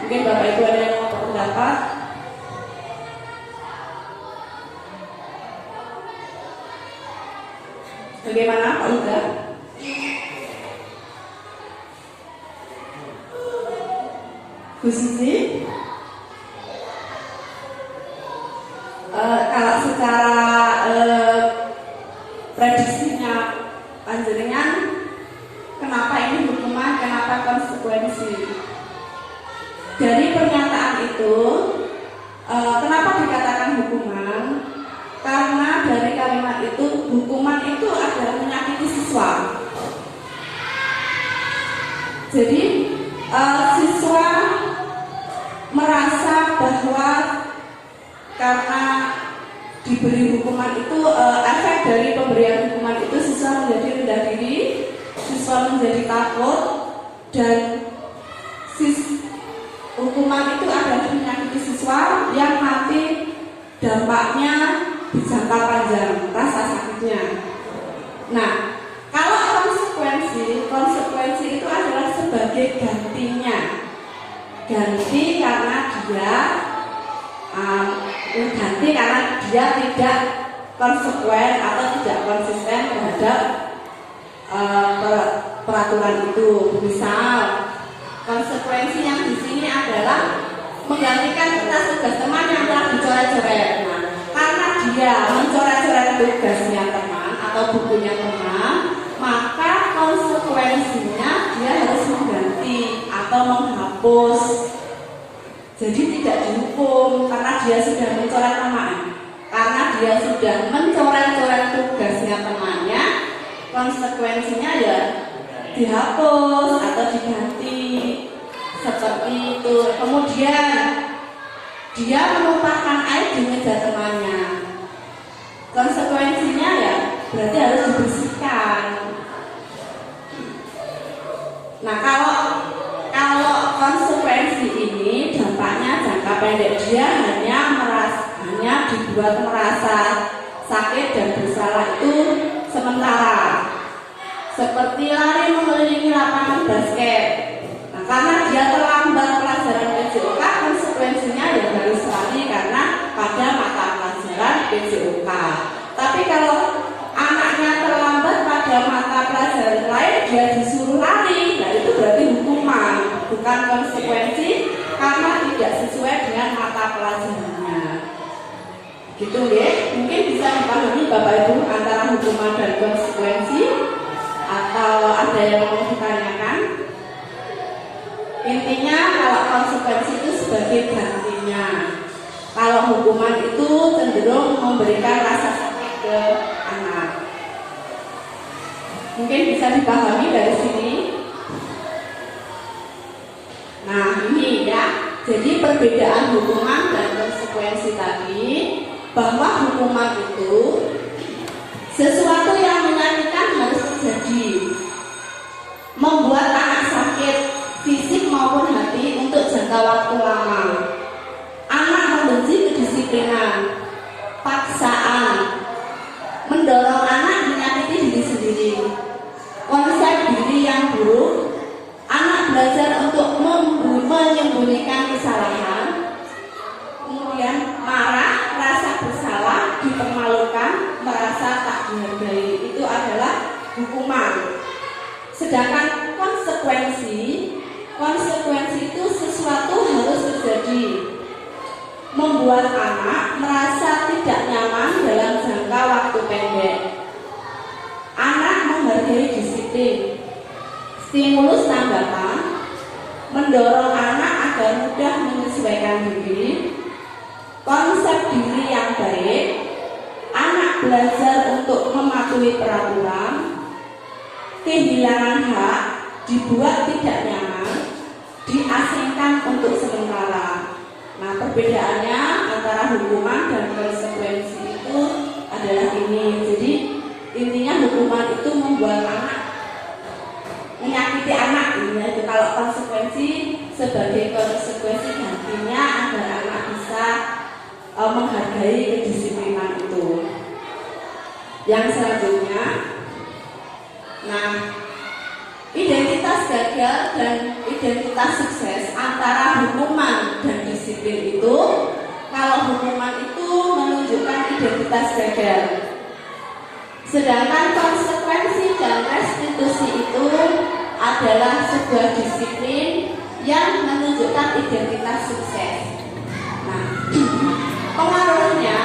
Mungkin Bapak Ibu ada yang mau berpendapat? Bagaimana Pak Uda? Bu Sisi? Kalau secara prediksinya panjenengan, kenapa ini hukuman, kenapa konsekuensi? Dari pernyataan itu, kenapa dikatakan hukuman? Karena dari kalimat itu, hukuman itu adalah menyakiti siswa. Jadi siswa merasa bahwa karena diberi hukuman itu, efek dari pemberian hukuman itu siswa menjadi rendah diri, siswa menjadi takut, dan hukuman itu adalah menyakiti siswa yang nanti dampaknya di jangka panjang, rasa sakitnya. Nah, kalau konsekuensi itu adalah sebagai gantinya. Ganti karena dia tidak konsekuen atau tidak konsisten terhadap peraturan itu. Misal, konsekuensi yang di sini adalah menggantikan kertas tugas teman yang telah dicoret-coret. Nah, karena dia mencoret-coret tugasnya teman atau bukunya teman, maka konsekuensinya dia harus mengganti atau menghapus. Jadi tidak dihukum karena dia sudah mencoret teman. Karena dia sudah mencoret-coret tugasnya temannya, konsekuensinya ya dihapus atau diganti seperti itu. Kemudian dia menumpahkan air di meja temannya, konsekuensinya ya berarti harus dibersihkan. Nah, kalau konsekuensi ini dampaknya jangka pendek, dia hanya dibuat merasa sakit dan bersalah itu sementara. Seperti lari mengelilingi lapangan basket. Nah, karena dia terlambat pelajaran PJOK, konsekuensinya ya harus lari karena pada mata pelajaran PJOK. Tapi kalau anaknya terlambat pada mata pelajaran lain, dia disuruh lari, nah itu berarti hukuman, bukan konsekuensi karena tidak sesuai dengan mata pelajarannya. Gitu ya, mungkin bisa dipahami Bapak Ibu antara hukuman dan konsekuensi, atau ada yang mau ditanyakan? Intinya kalau konsekuensi itu sebagai gantinya, kalau hukuman itu cenderung memberikan rasa sakit ke Mungkin bisa dipahami dari sini. Nah, ini ya. Jadi perbedaan hukuman dan konsekuensi tadi, bahwa hukuman itu sesuatu yang menyakitkan harus terjadi, membuat anak sakit fisik maupun hati untuk jangka waktu lama. Anak membenci kedisiplinan, paksaan, mendorong anak menyakiti diri sendiri, konsep diri yang buruk, anak belajar untuk menyembunyikan kesalahan, kemudian marah, rasa bersalah, dipermalukan, merasa tak dihargai. Itu adalah hukuman. Sedangkan konsekuensi itu sesuatu harus terjadi, membuat anak merasa tidak nyaman dalam jangka waktu pendek. Anak menghargai disiplin, stimulus tambahan, mendorong anak agar mudah menyesuaikan diri, konsep diri yang baik, anak belajar untuk mematuhi peraturan, kehilangan hak, dibuat tidak nyaman, diasingkan untuk sementara. Nah, perbedaannya antara hukuman dan konsekuensi itu adalah ini. Jadi intinya hukuman itu membuat anak menyakiti anak, itu kalau konsekuensi sebagai konsekuensi gantinya agar anak bisa menghargai kedisiplinan itu. Yang selanjutnya, nah, identitas gagal dan identitas sukses antara hukuman dan disiplin itu, kalau hukuman itu menunjukkan identitas gagal, sedangkan konsekuensi dan restitusi itu adalah sebuah disiplin yang menunjukkan identitas sukses. Nah, pengaruhnya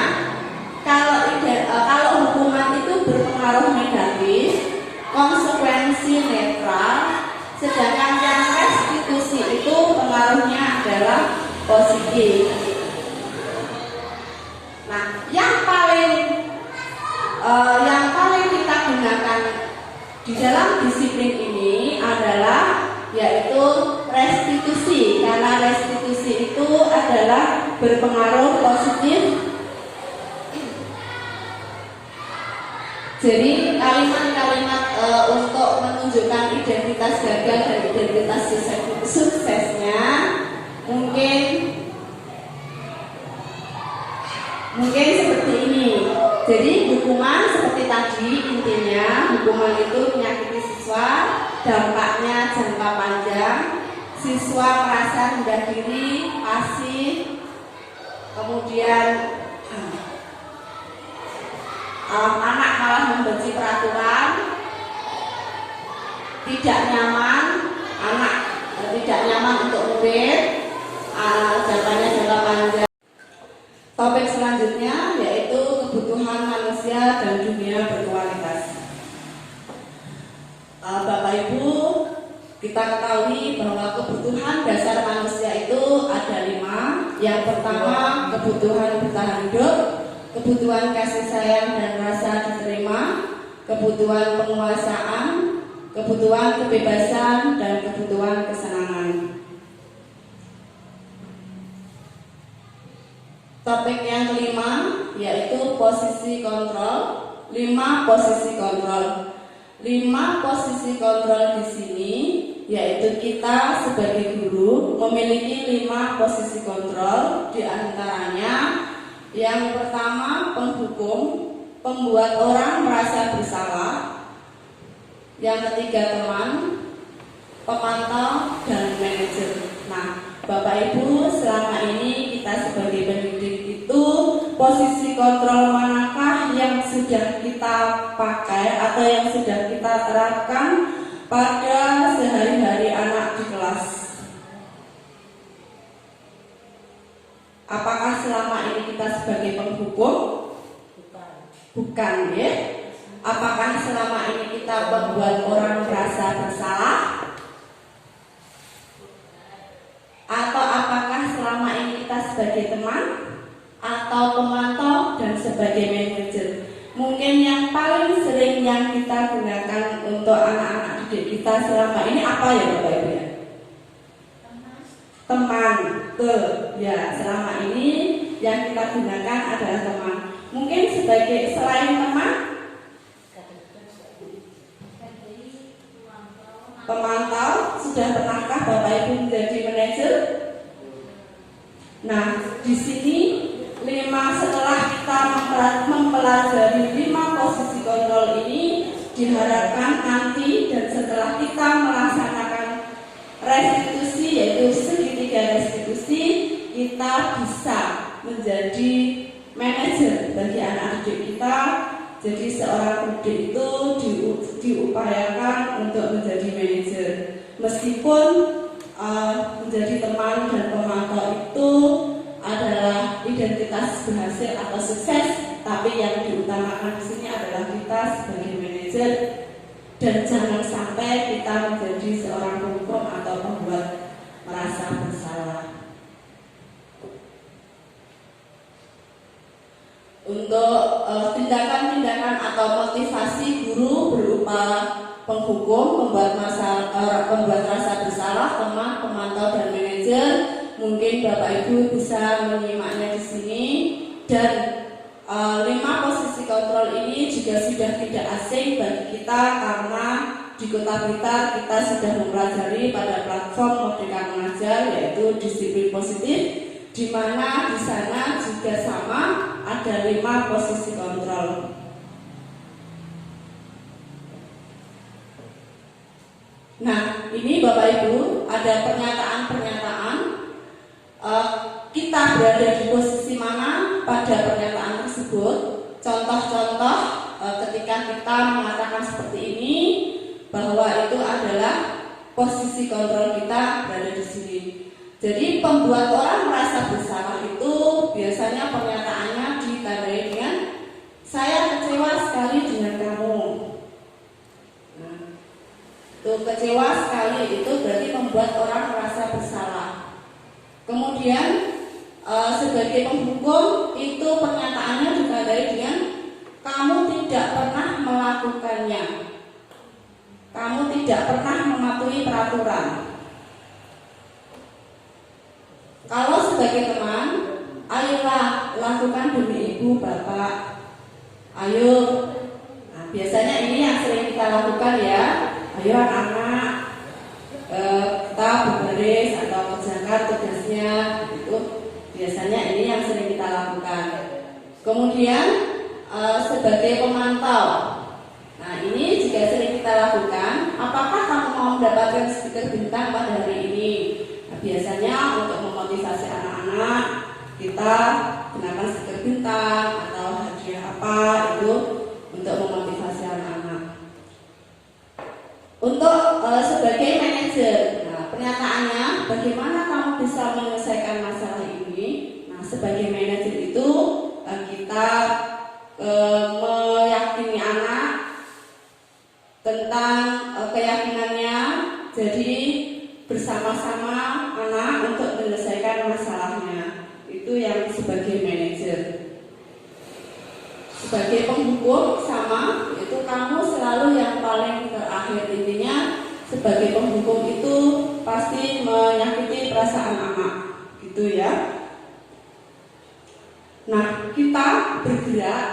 kalau hukuman itu berpengaruh negatif, konsekuensi netral, sedangkan yang restitusi itu pengaruhnya adalah positif. Nah, yang paling kita gunakan di dalam disiplin ini adalah yaitu restitusi, karena restitusi itu adalah berpengaruh positif. Jadi kalimat-kalimat untuk menunjukkan identitas gagal dan identitas suksesnya mungkin seperti ini. Jadi hukuman seperti tadi, intinya hukuman itu menyakiti siswa, dampaknya jangka panjang, siswa merasa rendah diri, pasif, kemudian anak malah membenci peraturan, tidak nyaman, anak tidak nyaman untuk murid, jangkanya jangka panjang. Topik selanjutnya yaitu kebutuhan manusia dan dunia berkualitas. Bapak Ibu, kita ketahui bahwa kebutuhan dasar manusia itu ada 5. Yang pertama, kebutuhan bertahan hidup, kebutuhan kasih sayang dan rasa diterima, kebutuhan penguasaan, kebutuhan kebebasan, dan kebutuhan kesenangan. Topik yang kelima yaitu posisi kontrol. 5 posisi kontrol. 5 posisi kontrol di sini yaitu kita sebagai guru memiliki 5 posisi kontrol. Di antaranya yang pertama penghukum, pembuat orang merasa bersalah. Yang ketiga teman, pemantau, dan manajer. Nah, Bapak Ibu, selama ini kita sebagai pendidik itu posisi kontrol manakah yang sudah kita pakai atau yang sudah kita terapkan pada sehari-hari anak di kelas? Apakah selama ini kita sebagai penghukum? Bukan, ya. Apakah selama ini kita membuat orang merasa bersalah? Atau apakah selama ini kita sebagai teman atau pemantau dan sebagai manajer? Mungkin yang paling sering yang kita gunakan untuk untuk anak-anak didik kita selama ini apa ya Bapak Ibu ya? Teman, ya selama ini yang kita gunakan adalah teman. Mungkin sebagai selain teman, pemantau, sudah pernahkah Bapak Ibu menjadi manajer? Nah, di sini setelah kita mempelajari 5 posisi kontrol ini, diharapkan nanti dan setelah kita melaksanakan restitusi, yaitu segitiga restitusi, kita bisa menjadi manajer bagi anak didik kita. Jadi seorang pendidik itu diupayakan untuk menjadi manajer. Meskipun menjadi teman dan pemantau itu adalah identitas berhasil atau sukses, tapi yang diutamakan di sini adalah kita sebagai manajer, dan jangan sampai kita menjadi seorang penghukum atau pembuat merasa bersalah. Untuk tindakan-tindakan atau motivasi guru berupa penghukum, membuat rasa bersalah teman, pemantau dan manajer, mungkin Bapak Ibu bisa menyimaknya di sini. Dan 5 posisi kontrol ini juga sudah tidak asing bagi kita, karena di Kota Blitar kita sudah mempelajari pada platform Merdeka Mengajar, yaitu disiplin positif, di mana di sana juga sama ada 5 posisi kontrol. Nah, ini Bapak Ibu ada pernyataan-pernyataan kita berada di posisi mana pada pernyataan tersebut. Contoh-contoh ketika kita mengatakan seperti ini, bahwa itu adalah posisi kontrol kita berada di sini. Jadi pembuat orang merasa bersalah itu biasanya pernyataannya ditandai dengan saya kecewa sekali dengan kamu. Nah, itu kecewa sekali itu berarti membuat orang merasa bersalah. Kemudian sebagai penghukum itu pernyataannya ditandai dengan kamu tidak pernah melakukannya, kamu tidak pernah mematuhi peraturan. Kalau sebagai teman, ayolah lakukan demi ibu bapak, ayo. Nah, biasanya ini yang sering kita lakukan ya. Ayo anak-anak, kita berbaris atau kerjakan tugasnya, itu biasanya ini yang sering kita lakukan. Kemudian sebagai pemantau, nah ini juga sering kita lakukan. Apakah kamu mau mendapatkan stiker bintang pada hari ini? Nah, biasanya untuk memotivasi anak-anak kita gunakan stiker bintang atau hadiah apa itu untuk memotivasi anak-anak. Untuk sebagai manajer, nah pernyataannya bagaimana kamu bisa menyelesaikan masalah ini? Nah sebagai manajer itu kita meyakini anak tentang keyakinannya, jadi bersama-sama anak untuk menyelesaikan masalahnya. Itu yang sebagai manajer. Sebagai penghukum sama, itu kamu selalu yang paling terakhir. Intinya sebagai penghukum itu pasti menyakiti perasaan anak, gitu ya. Nah, kita bergerak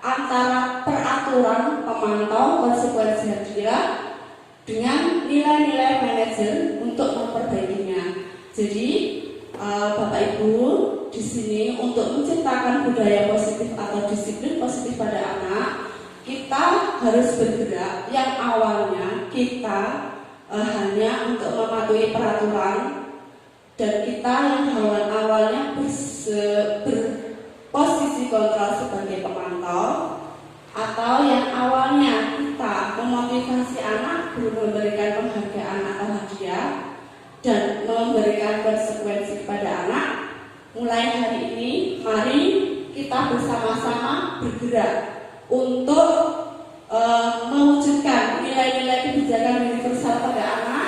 antara peraturan pemantau konsekuensi hadiah dengan nilai-nilai manajer untuk memperbaikinya. Jadi Bapak Ibu di sini untuk menciptakan budaya positif atau disiplin positif pada anak, kita harus bergerak yang awalnya kita hanya untuk mematuhi peraturan, dan kita yang awalnya berposisi kontrol sebagai pemantau, atau yang awalnya kita memotivasi anak, memberikan penghargaan atau hadiah dan memberikan konsekuensi kepada anak. Mulai hari ini mari kita bersama-sama bergerak untuk mewujudkan nilai-nilai kebijakan universal pada anak,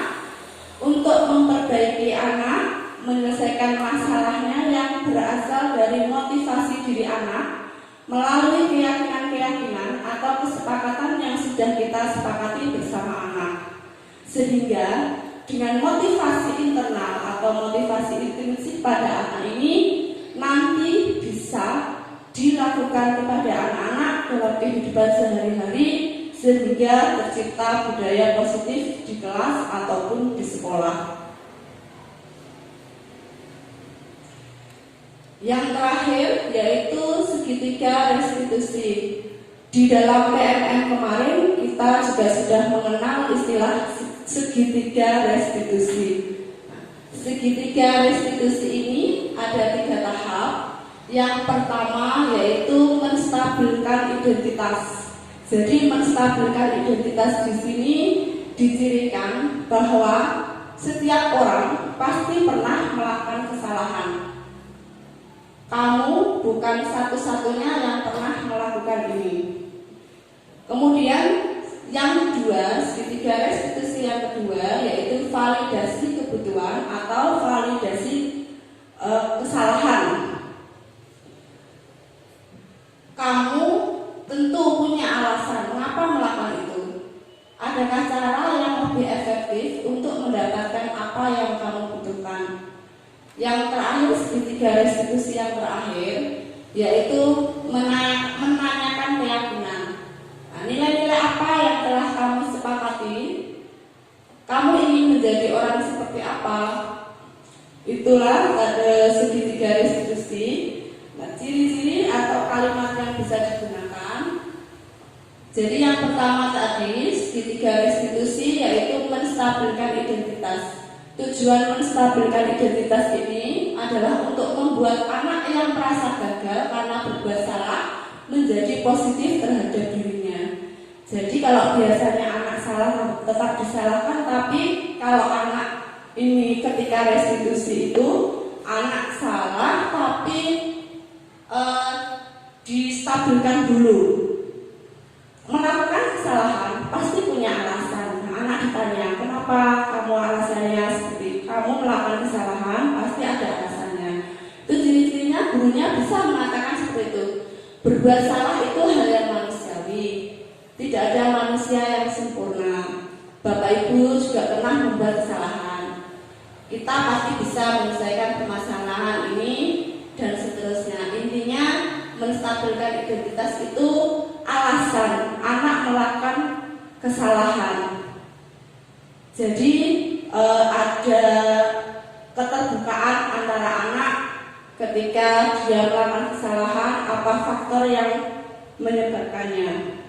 untuk memperbaiki anak, menyelesaikan masalahnya yang berasal dari motivasi diri anak melalui keyakinan-keyakinan atau kesepakatan yang sudah sudah kita sepakati bersama anak. Sehingga dengan motivasi internal atau motivasi intrinsik pada anak ini nanti bisa dilakukan kepada anak-anak dalam kehidupan sehari-hari sehingga tercipta budaya positif di kelas ataupun di sekolah. Yang terakhir yaitu segitiga restitusi. Di dalam PMM kemarin kita juga sudah mengenal istilah segitiga restitusi. Segitiga restitusi ini ada 3 tahap. Yang pertama yaitu menstabilkan identitas. Jadi menstabilkan identitas di sini dicirikan bahwa setiap orang pasti pernah melakukan kesalahan. Kamu bukan satu-satunya yang pernah melakukan ini. Kemudian yang kedua, segitiga restitusi yang kedua yaitu validasi kebutuhan atau validasi kesalahan. Kamu tentu punya alasan mengapa melakukan itu. Adakah cara yang lebih efektif untuk mendapatkan apa yang kamu butuhkan? Yang terakhir, segitiga restitusi yang terakhir yaitu menanyakan keyakinan. Nah, nilai-nilai apa yang telah kamu sepakati? Kamu ingin menjadi orang seperti apa? Itulah segitiga restitusi. Nah, ciri-ciri atau kalimat yang bisa digunakan. Jadi yang pertama tadi segitiga restitusi yaitu menstabilkan identitas. Tujuan menstabilkan identitas ini adalah untuk membuat anak yang merasa gagal karena berbuat salah menjadi positif terhadap dirinya. Jadi kalau biasanya anak salah tetap disalahkan, tapi kalau anak ini ketika restitusi itu anak salah tapi distabilkan dulu. Melakukan kesalahan pasti punya alasan. Nah, anak ditanya, kenapa kamu alasannya seperti kamu melakukan kesalahan, pasti ada alasannya. Itu ciri-cirinya gurunya bisa mengatakan seperti itu. Berbuat salah itu hal yang manusiawi. Tidak ada manusia yang sempurna. Bapak Ibu juga pernah membuat kesalahan. Kita pasti bisa menyelesaikan permasalahan ini dan seterusnya. Intinya menstabilkan identitas itu alasan anak melakukan kesalahan. Jadi ada keterbukaan antara anak ketika dia melakukan kesalahan, apa faktor yang menyebabkannya.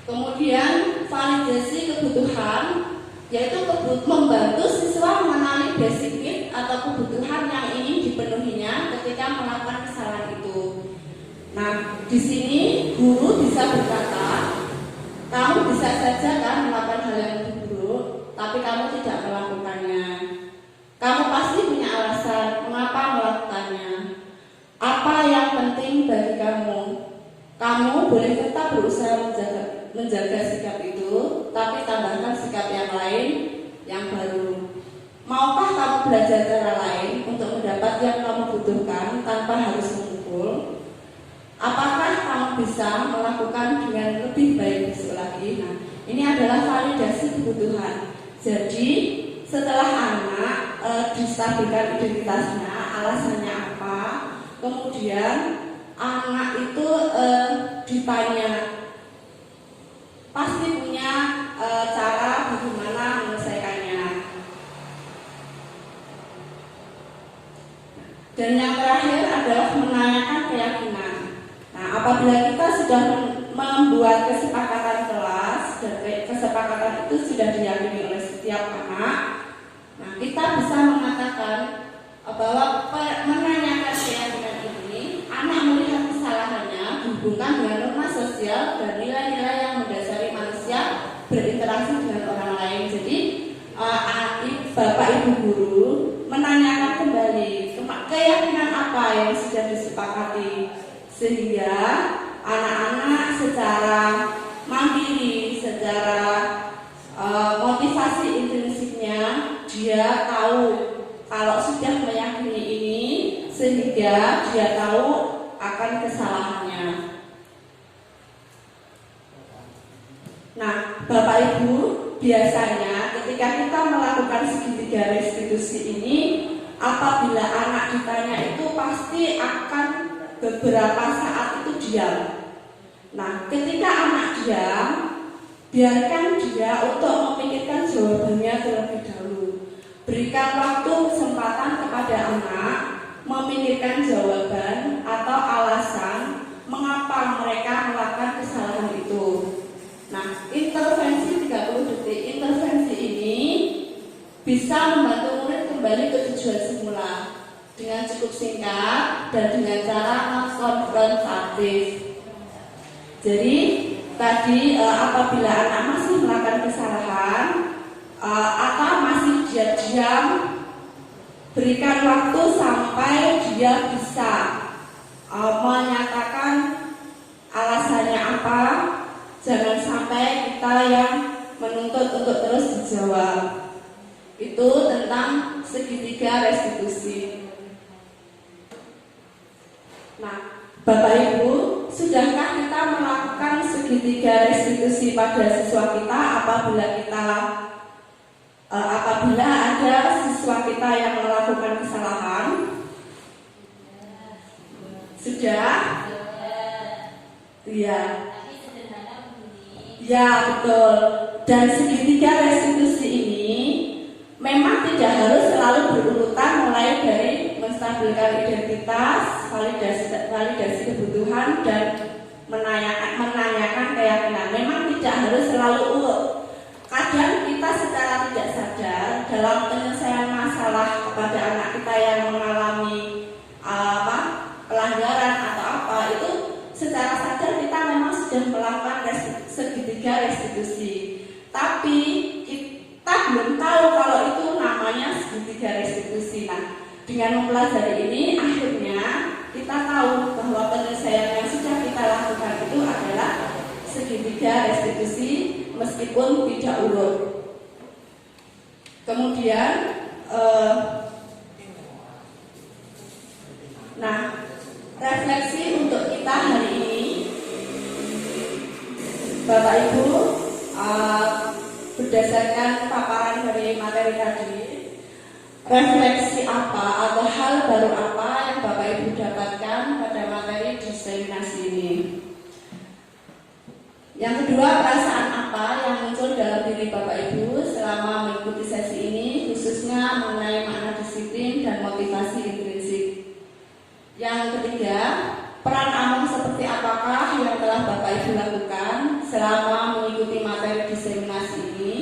Kemudian validasi kebutuhan yaitu membantu siswa mengenali basic need atau kebutuhan yang ingin dipenuhinya ketika melakukan kesalahan itu. Nah, di sini guru bisa berkata, kamu bisa saja kan melakukan hal yang lebih buruk, tapi kamu tidak melakukannya. Kamu pasti punya alasan mengapa melakukannya. Apa yang penting bagi kamu? Kamu boleh tetap berusaha menjaga sikap itu, tapi tambahkan sikap yang lain yang baru. Maukah kamu belajar cara lain untuk mendapat yang kamu butuhkan tanpa harus memukul? Apakah kamu bisa melakukan dengan lebih baik besok lagi? Nah, ini adalah validasi kebutuhan. Jadi setelah anak distabilkan identitasnya, alasannya apa, kemudian anak itu ditanya, pasti punya cara bagaimana menyelesaikannya. Dan yang terakhir adalah menanyakan keyakinan. Nah, apabila kita sudah membuat kesepakatan kelas dan kesepakatan itu sudah diyakini oleh setiap anak, nah kita bisa mengatakan bahwa menanyakan keyakinan ini, anak melihat kesalahannya dihubungkan dengan norma sosial dan nilai-nilai yang mendasari manusia berinteraksi dengan orang lain. Jadi Bapak Ibu guru menanyakan kembali keyakinan apa yang sudah disepakati, sehingga anak-anak secara mandiri, secara motivasi intrinsiknya dia tahu kalau sudah meyakini ini, sehingga dia tahu akan kesalahannya. Nah, Bapak Ibu, biasanya ketika kita melakukan segitiga restitusi ini, apabila anak ditanya itu pasti akan beberapa saat itu diam. Nah, ketika anak diam, biarkan dia untuk memikirkan jawabannya terlebih dahulu. Berikan waktu kesempatan kepada anak memikirkan jawaban atau alasan mengapa mereka melakukan kesalahan itu. Nah, intervensi 30 detik intervensi ini bisa membantu murid kembali ke tujuan semula dengan cukup singkat dan dengan cara non-konfrontatif. Jadi tadi apabila anak masih melakukan kesalahan atau masih diam, berikan waktu sampai dia bisa menyatakan alasannya apa. Jangan sampai kita yang menuntut untuk terus dijawab. Itu tentang segitiga restitusi. Nah, Bapak Ibu, sudahkah kita melakukan segitiga restitusi pada siswa kita apabila ada siswa kita yang melakukan kesalahan? Sudah? Iya. Ya, betul. Dan segitiga restitusi ini memang tidak harus selalu berurutan mulai dari menstabilkan identitas, validasi kebutuhan, dan menanyakan keyakinan. Memang tidak harus selalu urut. Kadang kita secara tidak sadar dalam penyelesaian masalah kepada anak kita yang mengalami pelanggaran atau apa, itu secara sadar kita memang sudah melakukan segitiga restitusi. Tapi kita belum tahu kalau itu namanya segitiga restitusi. Nah, dengan mempelajari ini akhirnya kita tahu bahwa penyelesaian yang sudah kita lakukan itu adalah segitiga restitusi meskipun tidak urut. Kemudian refleksi untuk kita hari ini, Bapak Ibu, berdasarkan paparan dari materi tadi, refleksi apa atau hal baru apa yang Bapak Ibu dapatkan pada materi diseminasi ini? Yang kedua, perasaan apa yang muncul dalam diri Bapak Ibu selama mengikuti sesi ini, khususnya mengenai makna disiplin dan motivasi intrinsik? Yang ketiga, peran Among seperti apakah yang telah Bapak Ibu lakukan selama mengikuti materi diseminasi ini?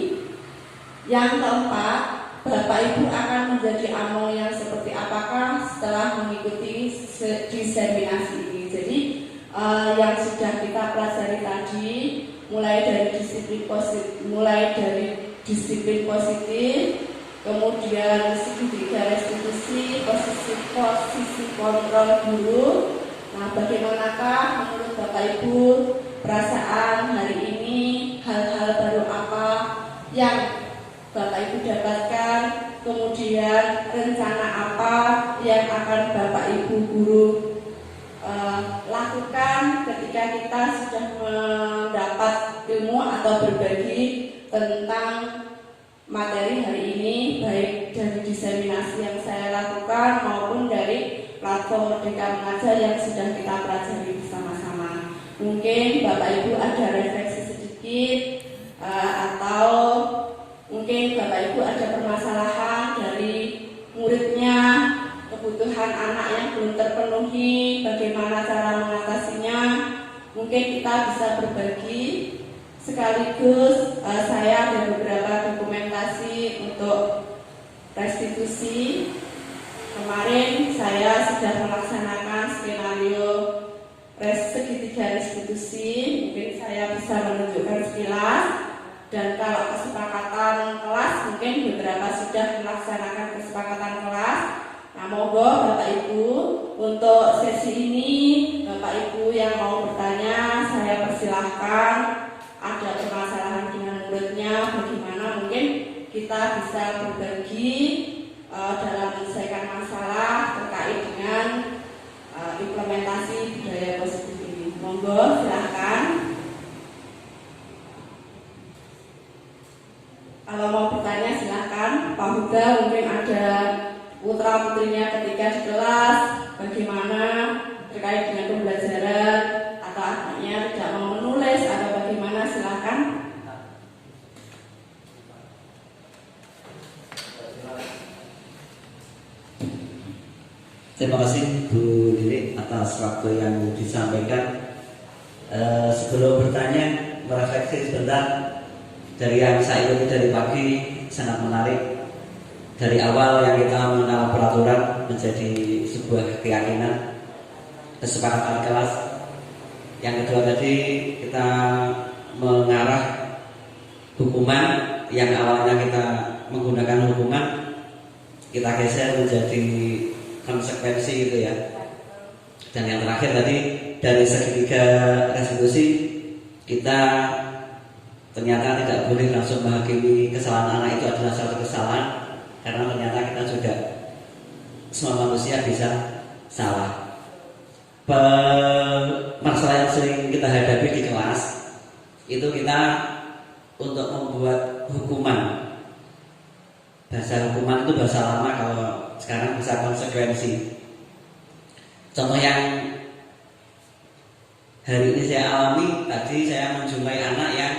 Yang keempat, Bapak Ibu akan menjadi Among yang seperti apakah setelah mengikuti diseminasi ini? Jadi yang sudah kita pelajari tadi, mulai dari disiplin positif, kemudian segitiga restitusi, posisi kontrol guru. Nah, bagaimanakah menurut Bapak Ibu perasaan hari ini, hal-hal baru apa yang Bapak Ibu dapatkan, kemudian rencana apa yang akan Bapak Ibu guru lakukan ketika kita sudah mendapat ilmu atau berbagi tentang materi hari ini, baik dari diseminasi yang saya lakukan maupun dari platform Merdeka Mengajar yang sudah kita pelajari bersama-sama. Mungkin Bapak Ibu ada refleksi sedikit atau mungkin Bapak Ibu ada permasalahan dari muridnya, kebutuhan anak yang belum terpenuhi, bagaimana cara mengatasinya. Mungkin kita bisa berbagi. Sekaligus saya ada beberapa dokumentasi untuk restitusi. Kemarin saya sudah melaksanakan skenario segitiga restitusi. Mungkin saya bisa menunjukkan sekilas. Dan kalau kesepakatan kelas, mungkin beberapa sudah melaksanakan kesepakatan kelas. Nah, monggo Bapak Ibu, untuk sesi ini Bapak Ibu yang mau bertanya, saya persilahkan. Ada permasalahan dengan muridnya, bagaimana mungkin kita bisa berbagi dalam menyelesaikan masalah terkait dengan implementasi budaya positif ini. Monggo silahkan. Kalau mau bertanya silahkan. Pak Huda mungkin ada putra putrinya ketika di kelas, bagaimana terkait dengan pembelajaran, atau anaknya tidak mau menulis atau bagaimana, silahkan. Terima kasih Bu Lili atas waktu yang disampaikan. Sebelum bertanya, merefleksi sebentar dari yang saya ikuti dari pagi, sangat menarik. Dari awal yang kita mengenal peraturan menjadi sebuah keyakinan, kesepakatan kelas. Yang kedua tadi kita mengarah hukuman yang awalnya kita menggunakan hukuman, kita geser menjadi konsekuensi gitu ya. Dan yang terakhir tadi dari segitiga restitusi, kita ternyata tidak boleh langsung menghakimi kesalahan anak itu adalah suatu kesalahan, karena ternyata kita juga semua manusia bisa salah. Masalah yang sering kita hadapi di kelas itu kita untuk membuat hukuman. Bahasa hukuman itu bahasa lama, kalau sekarang bisa konsekuensi. Contoh yang hari ini saya alami, tadi saya menjumpai anak yang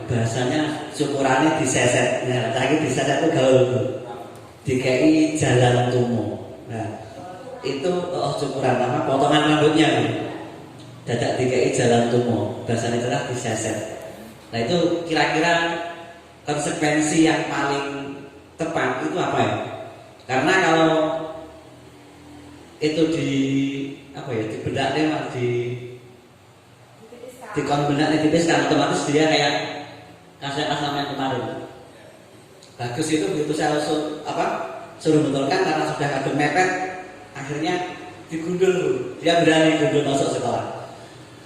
bahasanya syukurannya diseset. Nah, tadi diseset itu gaul tuh. DKI jalan tumo. Nah, itu syukuran apa? Potongan rambutnya nih. Dadak DKI jalan tumo. Bahasanya adalah diseset. Nah, itu kira-kira konsekuensi yang paling tepat itu apa ya? Karena kalau itu dibedak ditipiskan, otomatis dia kayak kasus yang kemarin. Bagus itu begitu saya suruh betulkan karena sudah kadung mepet, akhirnya digundul, dia berani gundul masuk sekolah.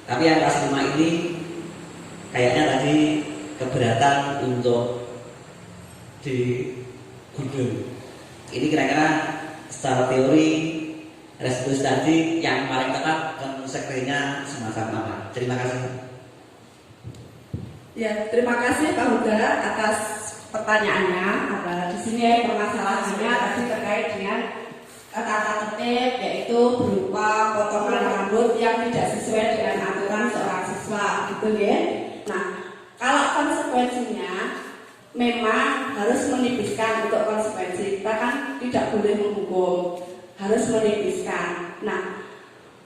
Tapi yang kelas 5 ini kayaknya tadi keberatan untuk digundul. Ini kira-kira secara teori restitusi tadi yang paling tepat konsekuensinya semacam apa? Terima kasih. Ya, terima kasih Pak Huda atas pertanyaannya. Di sini permasalahannya tadi terkait dengan tata tertib, yaitu berupa potongan rambut yang tidak sesuai dengan aturan seorang siswa, gitu ya. Nah, kalau konsekuensinya memang harus menipiskan. Untuk konsekuensi kita kan tidak boleh menghukum, harus menipiskan. Nah,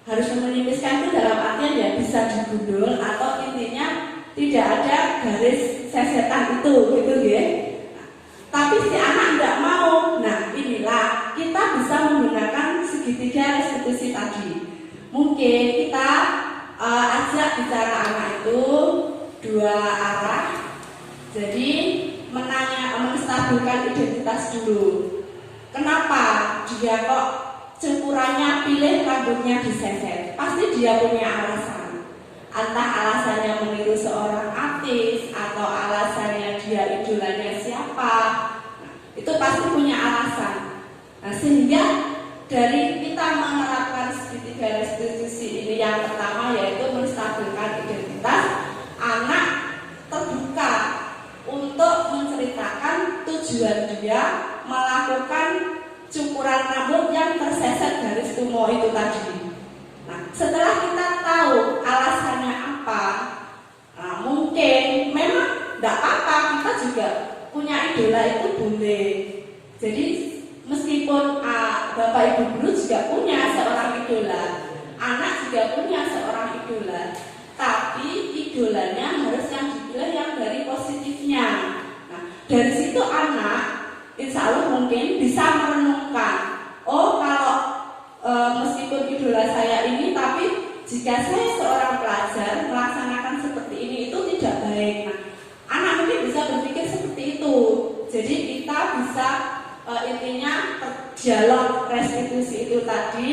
harus menipiskan itu dalam artian ya bisa digundul atau intinya tidak ada garis sesetan itu, gitu ya. Nah, tapi si anak tidak mau. Nah, inilah kita bisa menggunakan segitiga restitusi tadi. Mungkin kita ajak bicara anak itu dua arah. Jadi menstabilkan identitas dulu. Kenapa dia kok cukurannya pilih rambutnya diseset? Pasti dia punya alasan. Entah alasannya meniru seorang artis atau alasannya dia idolanya siapa. Nah, itu pasti punya alasan. Nah, sehingga dari kita menerapkan segitiga restitusi ini, yang pertama yaitu menstabilkan identitas, anak terbuka untuk menceritakan tujuan dia melakukan cukuran rambut yang terseset garis tumo itu tadi. Nah, setelah kita tahu alasannya apa, mungkin memang tidak apa-apa, kita juga punya idola itu boleh. Jadi meskipun Bapak Ibu guru juga punya seorang idola, anak juga punya seorang idola, tapi idolanya harus yang dipilih yang dari positifnya. Nah, dari situ anak insya Allah mungkin bisa merenungkan, oh kalau meskipun idola saya ini, tapi jika saya seorang pelajar melaksanakan seperti ini itu tidak baik. Nah, anak mungkin bisa berpikir seperti itu. Jadi kita bisa intinya dialog restitusi itu tadi.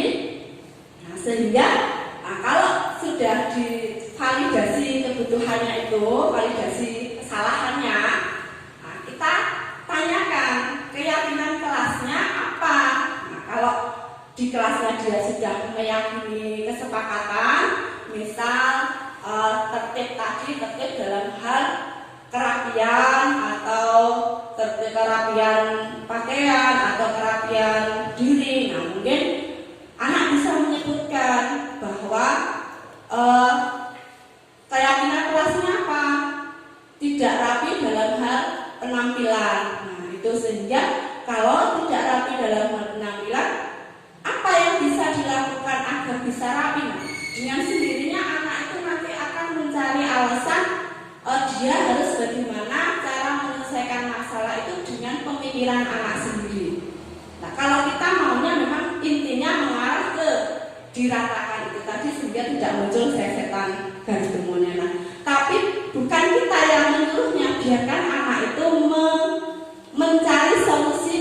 Nah, sehingga kalau sudah divalidasi kebutuhannya itu, validasi kesalahannya, nah, kita tanyakan keyakinan kelasnya apa. Nah, kalau di kelasnya dia sudah meyakini kesepakatan, misal tertib tadi, tertib dalam hal kerapian atau tertib kerapian pakaian atau kerapian diri. Nah, mungkin anak bisa menyebutkan bahwa keyakinan kelasnya apa? Tidak rapi dalam hal penampilan. Nah, itu sehingga kalau tidak rapi dalam hal penampilan, apa yang bisa dilakukan agar bisa rapi? Nah, dengan sendirinya anak itu nanti akan mencari alasan dia harus bagaimana cara menyelesaikan masalah itu dengan pemikiran anak sendiri. Nah, kalau kita maunya memang intinya mengarah ke diratakan itu tadi sehingga tidak muncul sesetan garis demonya. Nah, tapi bukan kita yang menyuruhnya, biarkan anak itu mencari solusi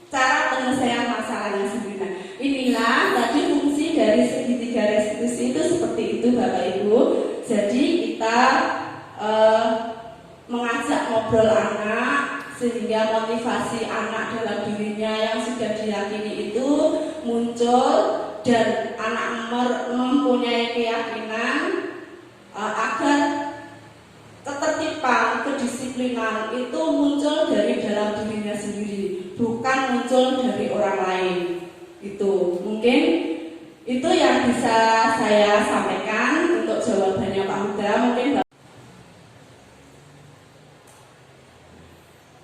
cara penyelesaian masalahnya sendiri. Nah, inilah tadi fungsi dari segitiga restitusi itu seperti itu Bapak Ibu. Jadi kita mengajak ngobrol anak sehingga motivasi anak dalam dirinya yang sudah diyakini itu muncul dan anak mempunyai keyakinan agar ketertiban, kedisiplinan itu muncul dari dalam dirinya sendiri, bukan muncul dari orang lain. Itu mungkin itu yang bisa saya sampaikan untuk jawabannya Pak Huda. Mungkin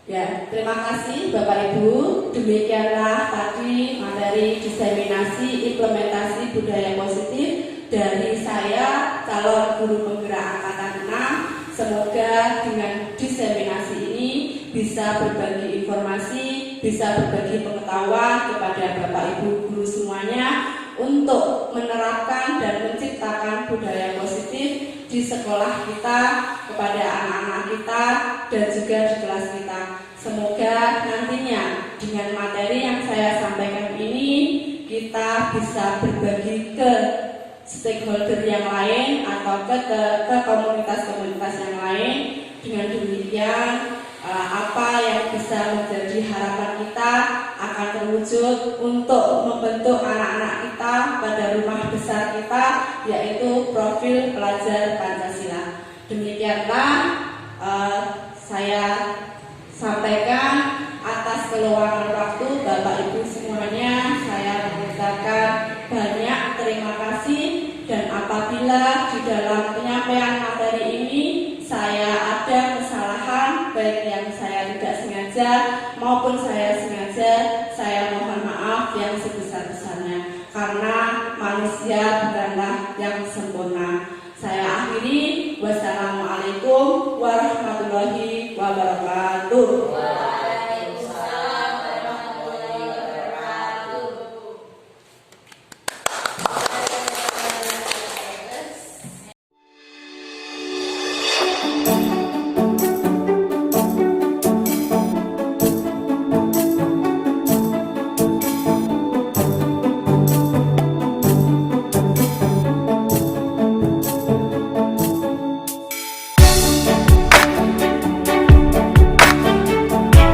ya, terima kasih Bapak Ibu. Demikianlah tadi materi diseminasi implementasi budaya positif dari saya, calon guru penggerak angkatan 6. Semoga dengan diseminasi ini bisa berbagi informasi, bisa berbagi pengetahuan kepada Bapak Ibu guru semuanya untuk menerapkan dan menciptakan budaya positif di sekolah kita, kepada anak-anak kita, dan juga di kelas kita. Semoga nantinya dengan materi yang saya sampaikan ini kita bisa berbagi ke stakeholder yang lain atau ke komunitas-komunitas yang lain. Dengan demikian apa yang bisa menjadi harapan kita akan terwujud untuk membentuk anak-anak kita pada rumah besar kita, yaitu profil pelajar Pancasila. Demikianlah saya sampaikan. Atas keluangan waktu Bapak Ibu semuanya, saya mengucapkan banyak terima kasih. Dan apabila di dalam penyampaian materi ini saya ada kesalahan, baik yang saya tidak sengaja maupun saya sengaja, saya mohon maaf yang sebesar-besarnya, karena manusia bukanlah yang sempurna. Saya akhiri, wassalamualaikum.